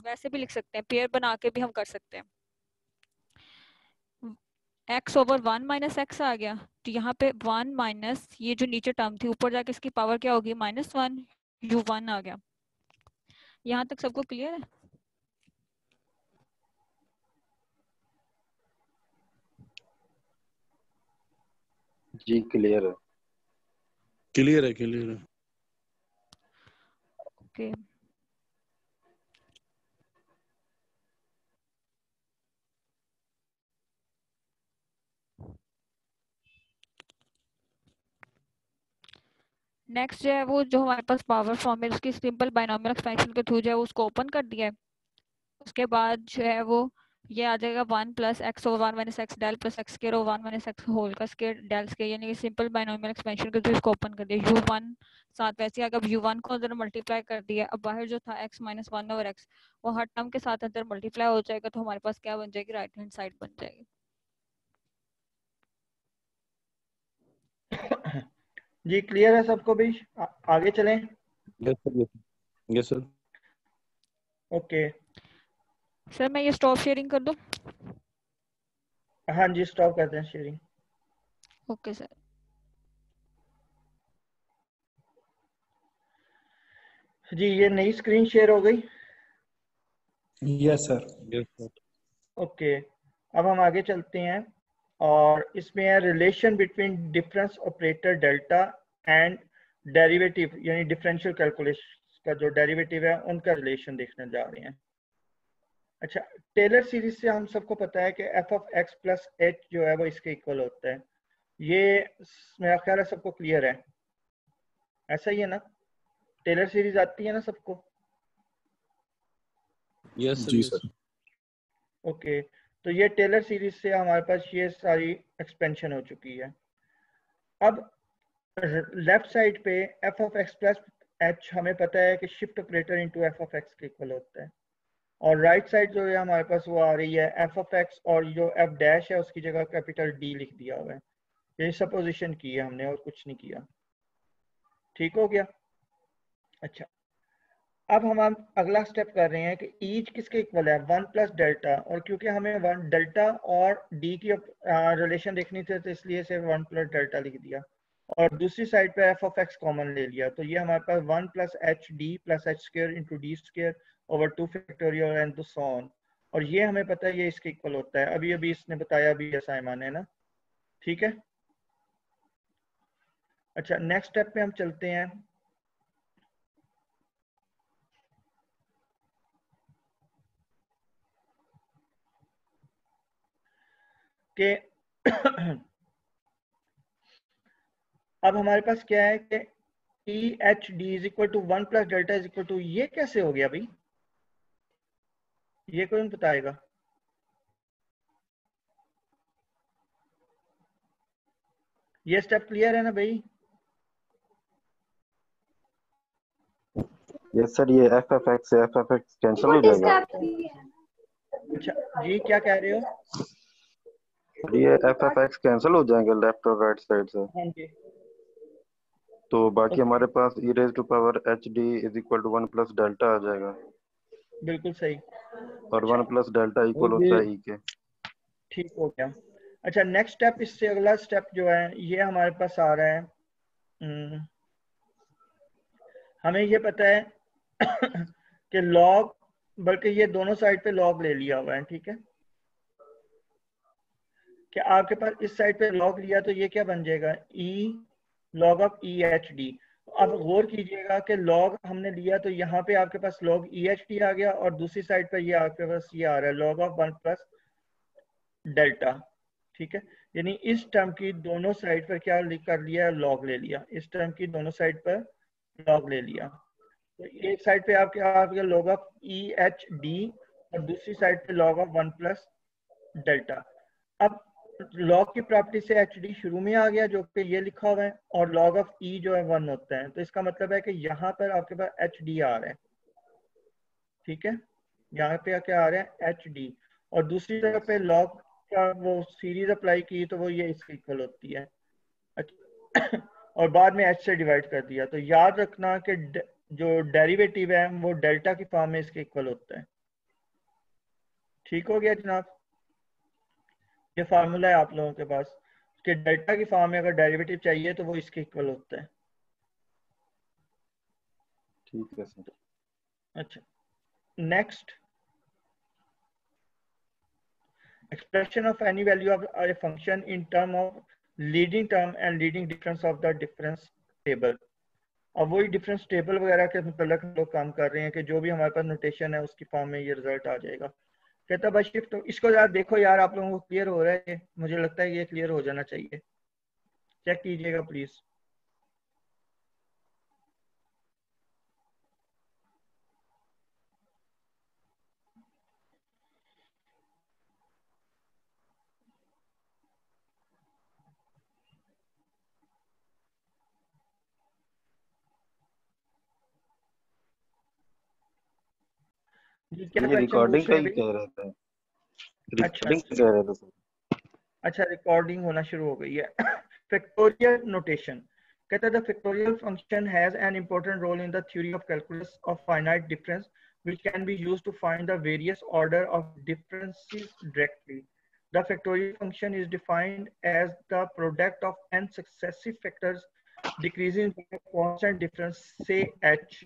वैसे भी लिख सकते हैं, पेयर बना के भी हम कर सकते हैं। x ओवर 1 माइनस एक्स आ गया, तो यहाँ पे 1 माइनस ये जो नीचे टर्म थी ऊपर जाके इसकी पावर क्या होगी -1 u1 आ गया। यहाँ तक सबको क्लियर है? जी क्लियर है। क्लियर है, क्लियर है। ओके नेक्स्ट जो है वो जो हमारे पास पावर फॉर्म है उसकी सिंपल बाइनोमियल एक्सपेंशन के थ्रू जो है उसको ओपन कर दिया है। उसके बाद जो है वो ये आ जाएगा 1 plus x over 1 minus x del plus x square over 1 minus x whole का स्क्वायर डेल स्क्वायर, यानी कि सिंपल बाइनोमियल एक्सपेंशन के थ्रू इसको ओपन कर दिया। u1 साथ वैसे अगर u1 को अंदर मल्टीप्लाई कर दिया, अब बाहर जो था x माइनस 1 ओवर एक्स वो हर टर्म के साथ अंदर मल्टीप्लाई हो जाएगा, तो हमारे पास क्या बन जाएगी, राइट हैंड साइड बन जाएगी। जी क्लियर है सबको भी? आगे चलें। Yes sir, yes sir. Okay sir मैं ये स्टॉप शेयरिंग कर दूं? हाँ जी स्टॉप करते हैं शेयरिंग। Okay sir. जी ये नई स्क्रीन शेयर हो गई? Yes sir. Yes sir. Okay अब हम आगे चलते हैं और इसमें है relation between difference operator delta and derivative, यानी डिफरेंशियल कैलकुलस का जो डेरिवेटिव है उनका रिलेशन देखने जा रहे हैं। अच्छा टेलर सीरीज से हम सबको पता है कि F of x plus H जो है वो इसके इक्वल होता है। ये मेरा ख्याल है सबको क्लियर है, ऐसा ही है ना? टेलर सीरीज आती है ना सबको? यस जी सर। ओके तो ये टेलर सीरीज से हमारे पास ये सारी एक्सपेंशन हो चुकी है। अब लेफ्ट साइड पे F of x plus H हमें पता है कि shift operator into F of x के इक्वल होता है, और राइट साइड जो है हमारे पास वो आ रही है एफ ऑफ एक्स और जो एफ डैश है उसकी जगह कैपिटल डी लिख दिया हुआ है। ये सपोजिशन की है हमने और कुछ नहीं किया। ठीक हो गया? अच्छा अब हम अगला स्टेप कर रहे हैं कि ईच किसके इक्वल है, 1 प्लस डेल्टा, और क्योंकि हमें 1 डेल्टा और डी की रिलेशन देखनी थी तो इसलिए से 1 प्लस डेल्टा लिख दिया, और दूसरी साइड पे एफ ऑफ एक्स कॉमन ले लिया, तो ये हमारे पास 1 plus H D plus H square into D square over 2 factorial and so on, और ये हमें पता है ये इसके इक्वल होता है। अभी अभी इसने बताया अभी असाइनमेंट है ना, ठीक है? अच्छा नेक्स्ट स्टेप पे हम चलते हैं कि अब हमारे पास क्या है कि e H D is equal to 1 plus delta is equal to, ये कैसे हो गया भाई? ये कौन बताएगा? ये स्टेप क्लियर है ना भाई? यस सर, ये एफ एफ एक्स से एफ एफ एक्स कैंसिल हो जाएगा। अच्छा जी क्या कह रहे हो? ये एफ एफ एक्स कैंसिल हो जाएंगे लेफ्ट और राइट साइड से, हाँ जी। तो बाकी हमारे पास E raise to power H D is equal to 1 plus delta आ जाएगा। बिल्कुल सही। और 1 प्लस डेल्टा इक्वल होता है ई के। ठीक हो गया। अच्छा नेक्स्ट स्टेप, इससे अगला स्टेप जो है ये हमारे पास आ रहा है, हमें ये पता है कि लॉग, बल्कि ये दोनों साइड पे लॉग ले लिया हुआ है, ठीक है? कि आपके पास इस साइड पे लॉग लिया तो ये क्या बन जाएगा, E log of E H D. अब गौर कीजिएगा कि लॉग हमने लिया तो यहाँ पे आपके पास लॉग ई एच डी आ गया, और दूसरी साइड पर ये आपके पास ये आ रहा है लॉग ऑफ 1 प्लस डेल्टा, ठीक है? यानी इस टर्म की दोनों साइड पर क्या कर लिया, लॉग ले लिया, इस टर्म की दोनों साइड पर लॉग ले लिया। तो एक साइड पे आपके log of E H D और दूसरी साइड पे log ऑफ 1 प्लस डेल्टा। अब log की प्रॉपर्टी से एच डी शुरू में आ गया जो कि ये लिखा हुआ है, और log ऑफ ई जो है 1 होता है, तो इसका मतलब है कि यहाँ पर आपके पास एच डी आ रहा है, ठीक है, यहाँ पे क्या आ रहा है एच डी, और दूसरी तरफ पे log का वो सीरीज अप्लाई की तो वो ये इसके इक्वल होती है, और बाद में h से डिवाइड कर दिया। तो याद रखना कि जो डेरिवेटिव है वो डेल्टा की फॉर्म में इसके इक्वल होता है। ठीक हो गया जनाब, ये फार्मूला है आप लोगों के पास कि डेल्टा की फॉर्म में अगर डेरिवेटिव चाहिए तो वो इसके इक्वल होता है। ठीक है सर। अच्छा, next, expression of any value of a function in term of leading term and leading difference of the difference table। अब वही डिफरेंस टेबल वगैरह के मतलब हम लोग काम कर रहे हैं कि जो भी हमारे पास नोटेशन है उसकी फॉर्म में ये रिजल्ट आ जाएगा। कहता भाई शिफ्ट, तो इसको यार देखो यार आप लोगों को क्लियर हो रहा है, मुझे लगता है ये क्लियर हो जाना चाहिए, चेक कीजिएगा प्लीज। जी क्या ये क्वेश्चन रिकॉर्डिंग पूछ का रहे ही हैं कह भाई? रहे थे, अच्छा रिकॉर्डिंग का कह रहे थे सर। अच्छा, रिकॉर्डिंग होना शुरू हो गई है। फैक्टोरियल नोटेशन कहता है, the factorial function has an important role in the theory of calculus of finite difference which can be used to find the various order of differences directly. The factorial function is defined as the product of n successive factors decreasing by a constant difference, say h.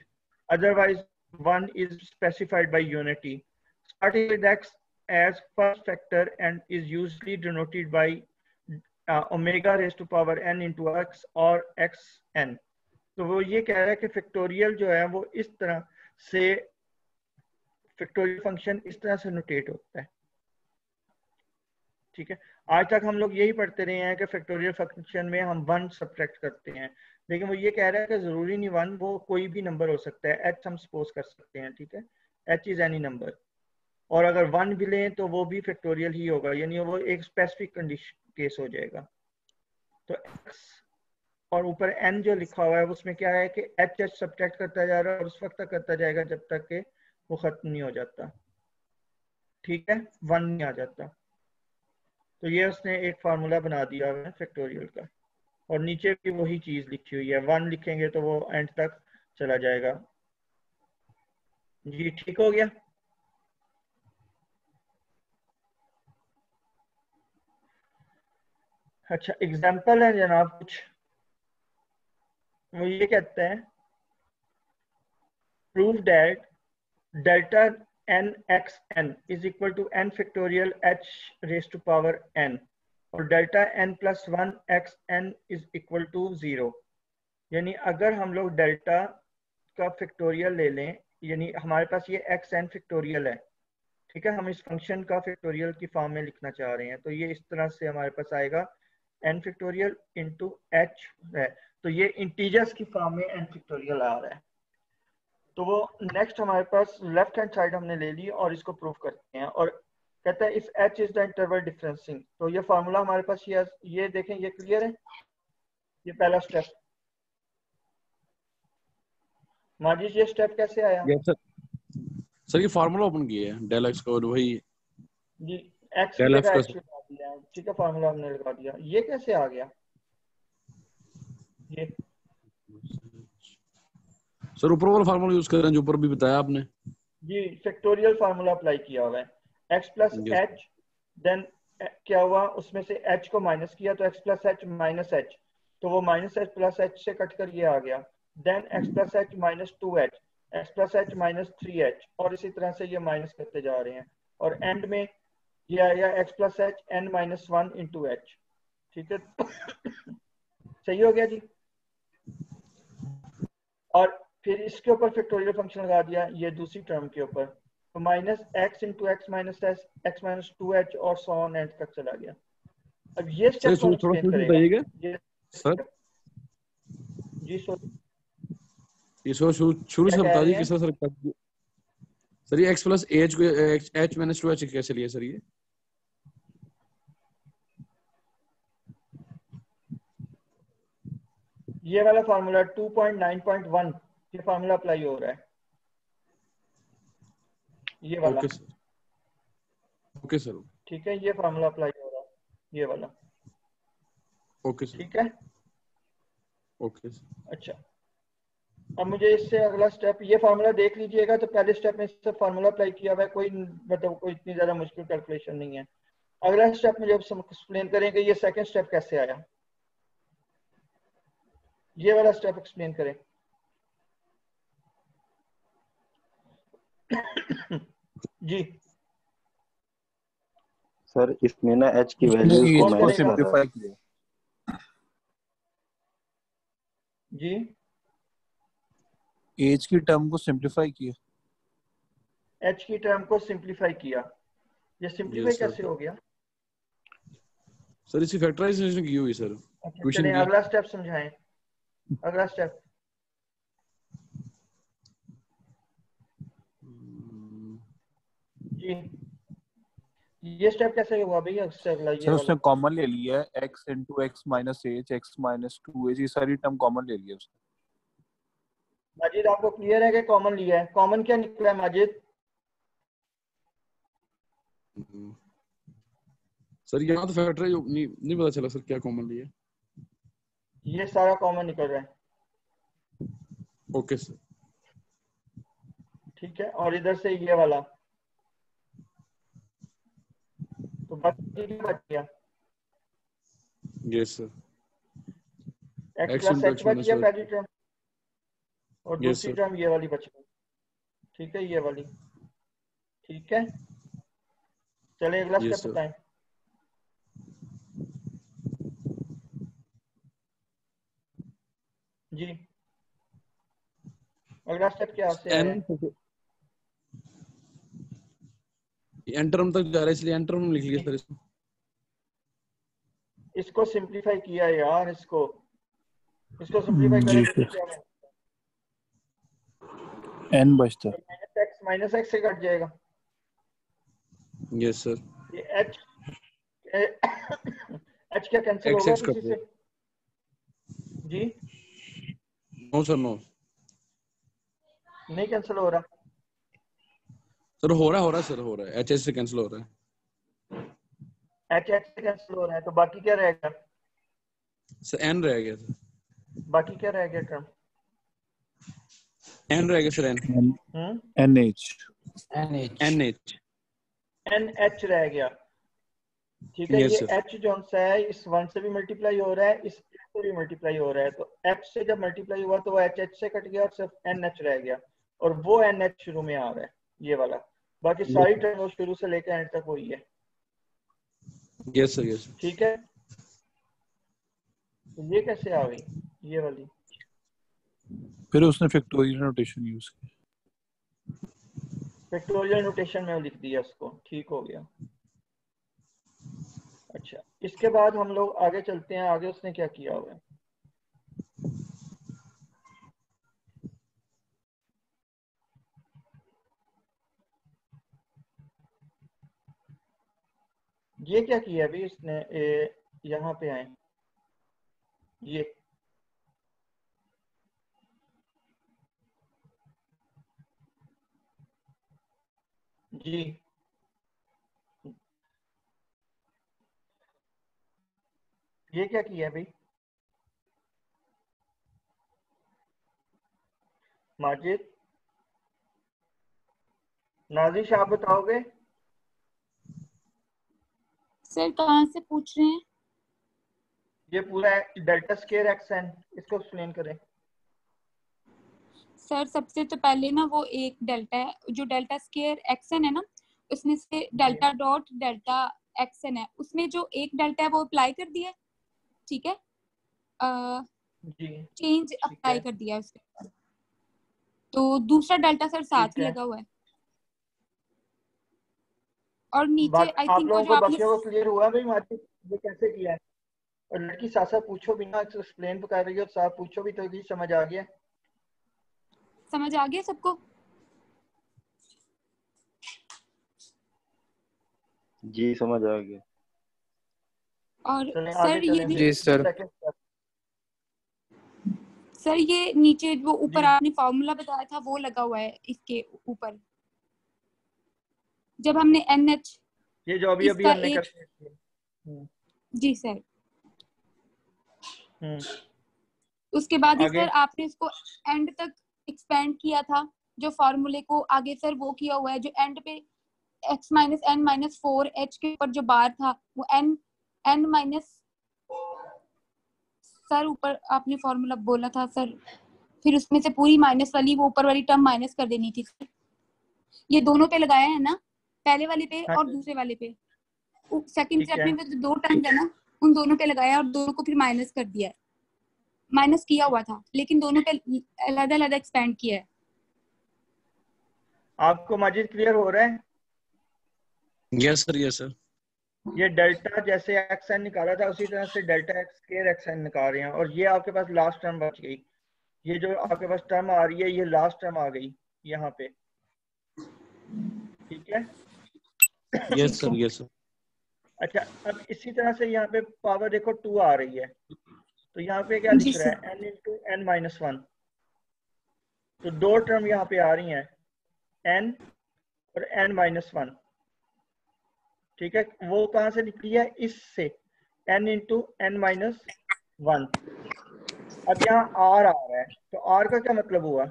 Otherwise, one is specified by unity. Starting with x as first factor and is usually denoted by omega raised to power n into x or xn. तो वो ये कह रहा है कि factorial जो है वो इस तरह से, फैक्टोरियल फंक्शन इस तरह से नोटेट होता है। ठीक है, आज तक हम लोग यही पढ़ते रहे हैं कि फैक्टोरियल फंक्शन में हम 1 सब्ट्रैक्ट करते हैं, लेकिन वो ये कह रहा है कि जरूरी नहीं 1, वो कोई भी नंबर हो सकता है, h हम सपोज कर सकते हैं, ठीक है, h इज एनी नंबर, और अगर 1 भी लें तो वो भी फैक्टोरियल ही होगा, यानी वो एक स्पेसिफिक कंडीशन केस हो जाएगा। तो x और ऊपर n जो लिखा हुआ है उसमें क्या है कि h सब्ट्रैक्ट करता जा रहा है और उस वक्त तक करता जाएगा जब तक कि वो खत्म नहीं हो जाता, ठीक है, 1 नहीं आ जाता। तो ये उसने एक फार्मूला बना दिया है फैक्टोरियल का, और नीचे भी वही चीज लिखी हुई है, 1 लिखेंगे तो वो एंड तक चला जाएगा। जी ठीक हो गया। अच्छा, एग्जाम्पल है जनाब कुछ, वो ये कहते हैं prove that delta n x n is equal to n factorial h raised to power n, और delta n plus 1 x n is equal to 0। यानी अगर हम लोग डेल्टा का फैक्टोरियल ले लें, यानी हमारे पास ये x n फैक्टोरियल है, ठीक है, हम इस फंक्शन का फैक्टोरियल की फॉर्म में लिखना चाह रहे हैं, तो ये इस तरह से हमारे पास आएगा n फैक्टोरियल इंटू h है, तो ये इंटीजर्स की फॉर्म में n फैक्टोरियल आ रहा है। तो वो नेक्स्ट हमारे पास लेफ्ट हैंड साइड हमने ले ली और इसको प्रूव करते हैं, और कहता है if h is the interval differencing, तो ये फार्मूला हमारे पास ये देखें, ये क्लियर है, ये पहला स्टेप। माजिद ये स्टेप कैसे आया? सर ये फार्मूला ओपन किया है डेल x को, वही जी x की जगह h लगा दिया, ठीक है, फार्मूला हमने लगा दिया, ये कैसे आ गया? ये सर ऊपर वाला फार्मूला यूज कर रहे हैं जो ऊपर भी बताया आपने जी, फैक्टोरियल फार्मूला अप्लाई किया हुआ है, x प्लस h, देन क्या हुआ उसमें से h को माइनस किया तो x plus h minus h, तो वो माइनस h प्लस h से कट कर ये आ गया, then x plus h minus 2h, x plus h minus 3h, और इसी तरह से ये माइनस करते जा रहे हैं, और एंड में ये आया x plus h n minus 1 into h। ठीक है, सही हो गया जी। और फिर इसके ऊपर फैक्टोरियल फंक्शन लगा दिया ये दूसरी टर्म के ऊपर, तो minus x into x minus S, x minus 2h और सो ऑन एंड तक चला गया। अब ये स्टेप कौन एक्सप्लेन करेगा? ये सर जी सॉरी, इसको शुरू से बता दीजिए किस तरह सर सर ये x प्लस h को h माइनस 2h कैसे लिया सर ये? ये वाला फार्मूला 2.9.1 ये फार्मूला अप्लाई हो रहा है, ये वाला। Okay sir. ठीक है, ये फार्मूला अप्लाई हो रहा है, ये वाला। Okay sir. ठीक है, ओके सर। अच्छा, अब मुझे इससे अगला स्टेप, ये फार्मूला देख लीजिएगा। तो पहले स्टेप में इससे फार्मूला अप्लाई किया हुआ है, कोई मतलब कोई इतनी ज्यादा मुश्किल कैलकुलेशन नहीं है। अगला स्टेप में जब एक्सप्लेन करेंगे ये सेकंड स्टेप कैसे आया, ये वाला स्टेप एक्सप्लेन करें। जी सर इसमें ना h की वैल्यूज को को माइनस सिंपलीफाई किया। जी एज की टर्म को सिंपलीफाई किया। h की टर्म को सिंपलीफाई किया। ये सिंपलीफाई कैसे हो गया सर? इसकी फैक्टराइजेशन की हुई सर। अच्छा, चलिए अगला स्टेप समझाएं। अगला स्टेप जी, ये स्टेप कैसे हुआ भैया? सर उसने कॉमन ले लिया है x into x minus h x minus 2h, ये सारी टर्म कॉमन ले लिया उसने। माजिद आपको क्लियर है कि कॉमन लिया है? कॉमन क्या निकला है माजिद? सर यहाँ तो फैक्टराइज नहीं पता चला सर क्या कॉमन लिया। ये सारा कॉमन निकल रहा है। Okay sir. ठीक है, और इधर से ये वाला, तो बाकी क्या बच गया? Yes sir. x plus h बच गया पहली टर्म, और दूसरी टर्म ये वाली बच गई। ठीक है, ये वाली। ठीक है, चलिए अगला स्टेप बताएं। जी अगला स्टेप क्या है? एन टर्म तक जा रहा है इसलिए एन टर्म लिख लिया सर इसको। इसको सिंपलीफाई किया यार, इसको सिंपलीफाई करेंगे तो क्या बनेगा? n बचता है, माइनस x से कट जाएगा। Yes sir. ये h h क्या कैंसिल होगा किसी से? जी नो सर, नो नहीं कैंसिल हो रहा सर। हो रहा है h से कैंसिल हो रहा है। h से कैंसिल हो रहा है, तो बाकी क्या रहेगा सर? n रह गया सर। बाकी क्या रह गया टर्म? n रह गया सर। nh रह गया। ठीक है, ये h जो है इस 1 से भी मल्टीप्लाई हो रहा है, इस से भी मल्टीप्लाई हो रहा है। तो h से जब मल्टीप्लाई हुआ तो वो h से कट गया और सिर्फ nh रह गया, और वो nh शुरू में आ रहा है, ये वाला। बाकी सारी टर्म शुरू से लेकर एंड तक वही है। Yes sir, yes. ठीक है, तो ये कैसे आ गई ये वाली? फिर उसने फैक्टोरियल नोटेशन यूज की। फैक्टोरियल नोटेशन में लिख दिया उसको, ठीक हो गया। अच्छा, इसके बाद हम लोग आगे चलते हैं। आगे उसने क्या किया हुआ है? ये क्या किया अभी इसने? यहाँ पे आए, ये जी ये क्या किया भाई? माजिद, नाजिश आप बताओगे? सर कहाँ से पूछ रहे हैं? ये पूरा डेल्टा स्क्वायर एक्स एन, इसको एक्सप्लेन करें। सर सबसे तो पहले ना वो एक डेल्टा है, जो डेल्टा स्क्वायर एक्सन है ना, उसमें से डेल्टा डॉट डेल्टा एक्सन है, उसमें जो एक डेल्टा है वो अप्लाई कर दिया, ठीक है, चेंज अप्लाई कर दिया उसके ऊपर, तो दूसरा डेल्टा सर साथ ही लगा हुआ है। और नीचे आई थिंक लोगों को बाकियों को क्लियर हुआ भाई मार्केट ये कैसे किया है? और लड़की साथ साथ पूछो भी ना, एक्सप्लेन तो कर रही हो, साथ पूछो भी तो भी समझ आ गया? समझ आ गया सबको? जी समझ आ गया। और चलें सर आगे ये चलें जो जी सर। Second step. सर ये नीचे जो ऊपर जी आपने फॉर्मूला बताया था वो लगा हुआ है इसके ऊपर, जब हमने NH ये जो अभी इसका हमने एक, कैलकुलेट किया। जी सर, हम्म उसके बाद ही आगे सर आपने इसको एंड तक एक्सपेंड किया था, जो फॉर्मूले को आगे सर वो किया हुआ है, जो एंड पे x minus N minus 4h के ऊपर जो बार था वो n माइनस, सर ऊपर आपने फॉर्मूला बोला था सर, फिर उसमें से पूरी माइनस वाली वो ऊपर वाली टर्म माइनस कर देनी थी सर। ये दोनों पे लगाया है ना, पहले वाले पे हाँ और जी दूसरे वाले पे। सेकंड ठीक स्टेप है। में जो दो टर्म है ना, उन दोनों पे लगाया और दोनों को फिर माइनस कर दिया है। माइनस किया हुआ था लेकिन दोनों पे अलग अलग एक्सपेंड किया है। आपको माजिद क्लियर हो रहा है? Yes sir, yes sir. ये डेल्टा जैसे एक्स एन निकाला था उसी तरह से delta x square x n निकाल रहे हैं, और ये आपके पास लास्ट टर्म बच गई। ये जो आपके पास टर्म आ रही है ये लास्ट टर्म आ गई यहाँ पे, ठीक है। Yes sir, yes sir. अच्छा अब इसी तरह से यहाँ पे पावर देखो 2 आ रही है, तो यहाँ पे क्या जी लिख रहा सर। है n इंटू एन माइनस 1। तो दो टर्म यहाँ पे आ रही हैं n और n माइनस 1, ठीक है। वो कहाँ से निकली है? इससे n इंटू एन माइनस 1। अब यहाँ r आ रहा है, तो r का क्या मतलब हुआ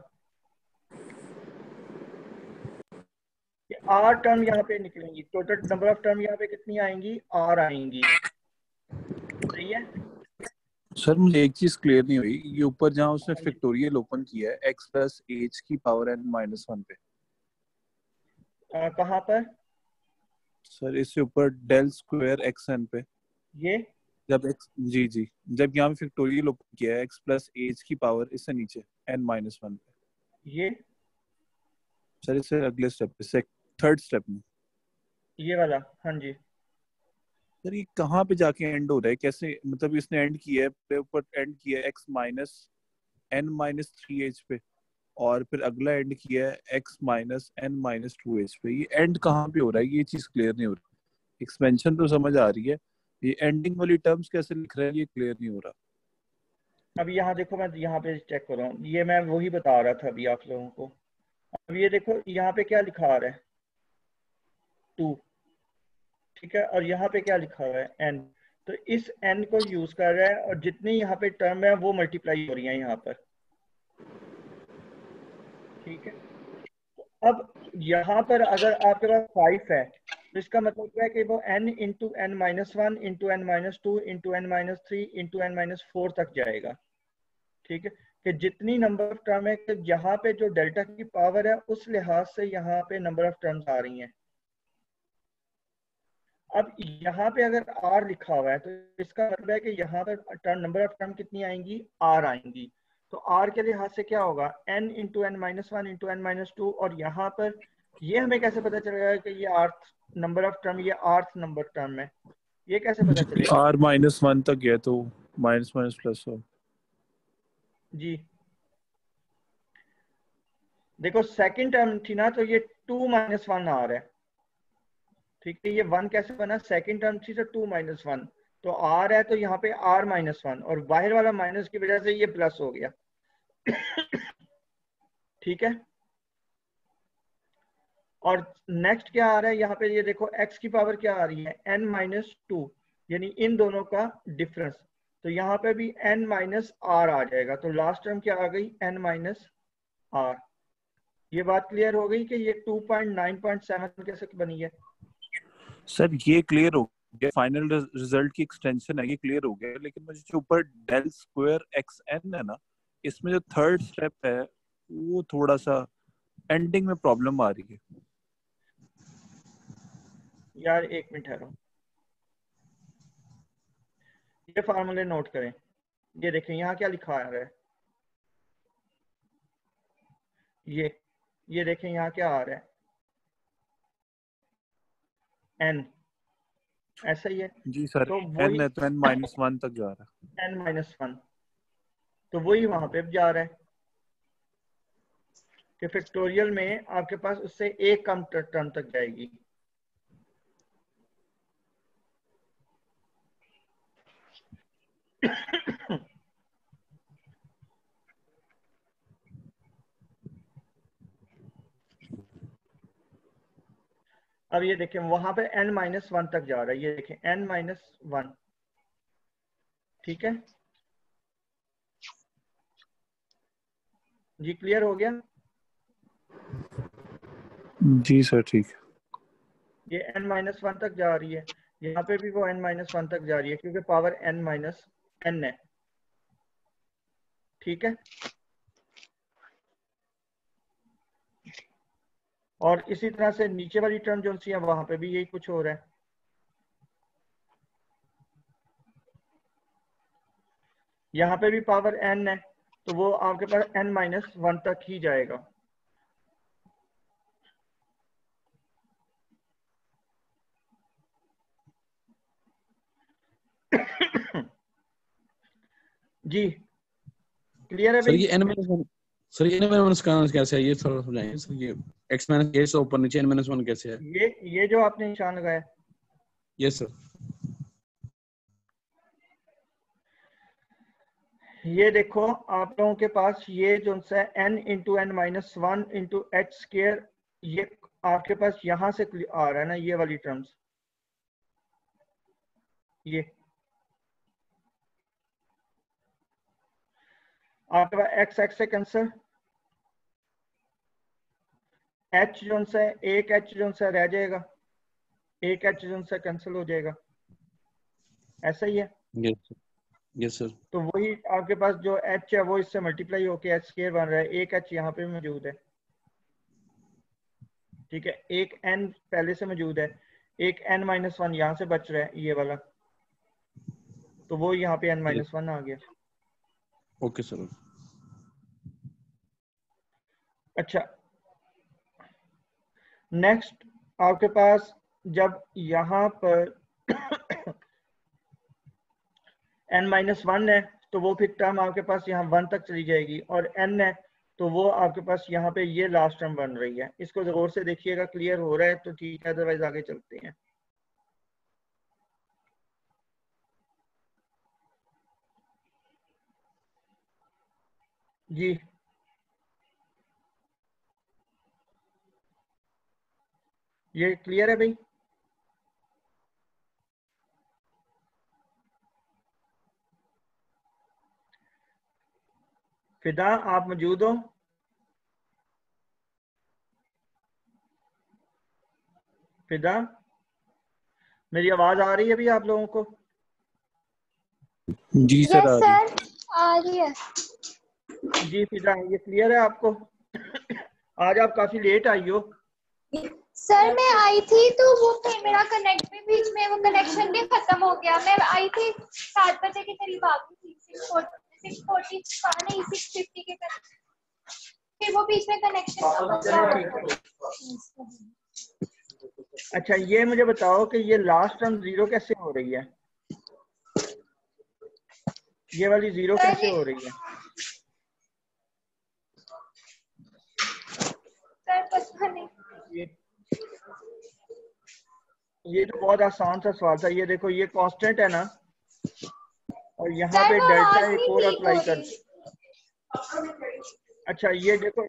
कि r टर्म यहाँ पे निकलेंगी, टोटल नंबर ऑफ टर्म यहाँ पे कितनी आएंगी? r आएंगी, सही है। सर मुझे एक चीज क्लियर नहीं हुई, ये ऊपर जहाँ उसने फैक्टोरियल ओपन किया है x प्लस h की पावर n माइनस 1 पे, कहाँ पर सर इससे ऊपर डेल स्क्वायर एक्स एन पे, ये? जब x, जी जी, जब यहाँ पे फैक्टोरियल ओपन किया है x प्लस h की पावर, इससे नीचे n माइनस 1 पे, ये सर इससे अगले स्टेप पे, थर्ड स्टेप में, ये वाला, हाँ जी। सर ये कहाँ पे जाके एंड हो रहा है? कैसे, मतलब इसने एंड किया है, पे ऊपर एंड किया है x minus n minus 3h पे, और फिर अगला एंड किया है x minus n minus 2h पे। ये एंड कहाँ पे हो रहा है? ये चीज क्लियर नहीं हो रही। एक्सपेंशन तो समझ आ रही है, ये एंडिंग वाली टर्म्स कैसे लिख रहे हैं ये क्लियर नहीं हो रहा। अब यहाँ देखो, मैं यहाँ पे चेक कर रहा हूँ, ये मैं वही बता रहा था अभी आप लोगों को। अब ये देखो यहाँ पे क्या लिखा आ रहा है? 2, ठीक है, और यहाँ पे क्या लिखा हुआ है? n। तो इस n को यूज कर रहा है, और जितनी यहाँ पे टर्म है वो मल्टीप्लाई हो रही है यहाँ पर, ठीक है। अब यहाँ पर अगर आपके पास 5 है तो इसका मतलब क्या है कि वो n into n minus 1 into n minus 2 into n minus 3 into n minus 4 तक जाएगा, ठीक है। कि जितनी नंबर ऑफ टर्म है, कि यहाँ पे जो डेल्टा की पावर है उस लिहाज से यहाँ पे नंबर ऑफ टर्म्स आ रही हैं। अब यहाँ पे अगर r लिखा हुआ है तो इसका मतलब है कि यहाँ पर नंबर ऑफ टर्म कितनी आएंगी? r आएंगी। तो r के लिहाज से क्या होगा? n into n minus 1 into n minus 2, और यहाँ पर ये हमें कैसे पता चलेगा कि ये rth नंबर ऑफ टर्म, ये rth नंबर टर्म है? ये कैसे पता चलेगा? r माइनस 1 तक गया तो माइनस माइनस प्लस हो। जी देखो सेकंड टर्म थी ना, तो ये 2 माइनस 1 आ रहा है, ठीक है। ये 1 कैसे बना? सेकंड टर्म थी तो 2 माइनस 1, तो r है तो यहाँ पे r माइनस 1, और बाहर वाला माइनस की वजह से ये प्लस हो गया, ठीक है। और नेक्स्ट क्या आ रहा है यहाँ पे? ये देखो x की पावर क्या आ रही है? n माइनस 2, यानी इन दोनों का डिफरेंस। तो यहाँ पे भी n माइनस r आ जाएगा, तो लास्ट टर्म क्या आ गई? n minus r। ये बात क्लियर हो गई कि ये 2.9.7 कैसे बनी है? सर ये क्लियर हो गया, फाइनल रिजल्ट की एक्सटेंशन है, ये क्लियर हो गया। लेकिन मुझे जो ऊपर डेल स्क्वायर एक्स एन है ना, इसमें जो थर्ड स्टेप है वो थोड़ा सा एंडिंग में प्रॉब्लम आ रही है। यार एक मिनट ठहरो, ये फार्मूले नोट करें। ये देखें यहाँ क्या लिखा आ रहा है? ये देखें यहाँ क्या आ रहा है? n, ऐसा ही है। जी सर, तो n वही है तो n माइनस 1 तक जा रहा है। n माइनस 1, तो वही वहां पे जा रहा है कि फैक्टोरियल में आपके पास उससे एक कम टर्म तक जाएगी। अब ये देखें वहां पे n-1 तक जा रहा है, ये देखें n-1, ठीक है जी, क्लियर हो गया? जी सर ठीक है। ये n-1 तक जा रही है, यहाँ पे भी वो n-1 तक जा रही है क्योंकि पावर n-n है, ठीक है। और इसी तरह से नीचे वाली टर्म जो सी है वहां पे भी यही कुछ हो रहा है, यहाँ पे भी पावर n है तो वो आपके पास n-1 तक ही जाएगा। जी क्लियर है सर भाई? ये n-1, सर ये n-1 का कैसे है, ये थोड़ा समझाएंगे सर। ये x-a से ऊपर नीचे n-1 कैसे है? ये जो आपने निशान लगाया, यस सर। ये देखो आप लोगों के पास ये जो सा n into n-1 into H square, ये आपके पास यहां से आ रहा है ना, ये वाली टर्म्स, ये आपके पास x x से कैंसिल, h जो सा एक h जो सा रह जाएगा, एक h जो सा कैंसिल हो जाएगा, ऐसा ही है। Yes sir. तो वही आपके पास जो h है वो इससे मल्टीप्लाई होके h स्क्वायर बन रहा है, एक h यहाँ पे मौजूद है, ठीक है, एक n पहले से मौजूद है, एक n-1 यहाँ से बच रहा है ये वाला, तो वो यहाँ पे n-1 आ गया। Okay sir. अच्छा नेक्स्ट आपके पास जब यहाँ पर n-1 है तो वो फिर टर्म आपके पास यहाँ 1 तक चली जाएगी, और n है तो वो आपके पास यहाँ पे ये लास्ट टर्म बन रही है। इसको गौर से देखिएगा, क्लियर हो रहा है तो ठीक है, अदरवाइज आगे चलते हैं। जी ये क्लियर है भाई? फिदा आप मौजूद हो? फिदा मेरी आवाज आ रही है अभी आप लोगों को? जी सर आ रही है। जी फिदा ये क्लियर है आपको? आज आप काफी लेट आई हो। सर मैं आई थी तो वो फिर मेरा कनेक्ट में बीच में वो कनेक्शन भी खत्म हो गया। मैं आई थी 7 बजे के करीब आ गई थी, 6:40 नहीं 6:50 के करीब, फिर वो बीच में कनेक्शन। अच्छा ये मुझे बताओ कि ये लास्ट टर्म 0 कैसे हो रही है? ये वाली 0 कैसे हो रही है? सर पता नहीं। ये तो बहुत आसान सा सवाल था। ये देखो ये कांस्टेंट है ना, और यहाँ पे डेल्टा एक और अप्लाई कर। अच्छा ये देखो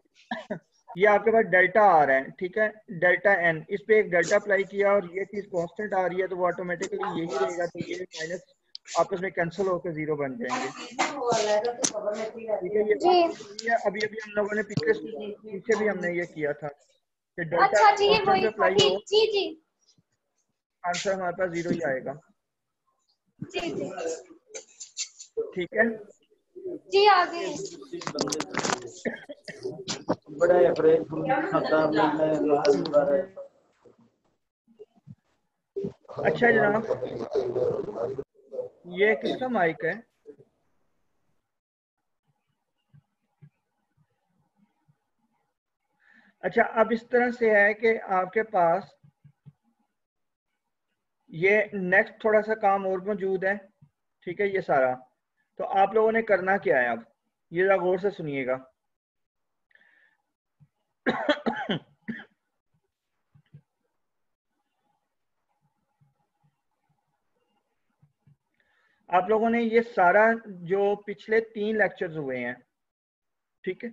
ये आपके पास डेल्टा आ रहा है, ठीक है, डेल्टा एन, इस पे एक डेल्टा अप्लाई किया और ये चीज कांस्टेंट आ रही है तो वो ऑटोमेटिकली यही रहेगा, तो ये माइनस आपस में कैंसिल होकर 0 बन जाएंगे। ठीक है, ये अभी अभी हम लोगों ने पीछे भी हमने ये किया था कि डेल्टा कांस्टेंट पे अप्लाई हो, आंसर हमारे पास 0 ही आएगा। ठीक है जी आ गई। अच्छा जनाब ये किसका माइक है? अच्छा अब इस तरह से है कि आपके पास ये नेक्स्ट थोड़ा सा काम और मौजूद है, ठीक है, ये सारा तो आप लोगों ने करना क्या है, अब ये जरा गौर से सुनिएगा। आप लोगों ने ये सारा जो पिछले 3 लेक्चर्स हुए हैं, ठीक है,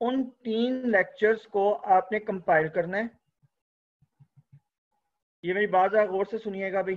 उन 3 लेक्चर्स को आपने कंपाइल करना है, ये मेरी बात गौर से सुनिएगा भाई।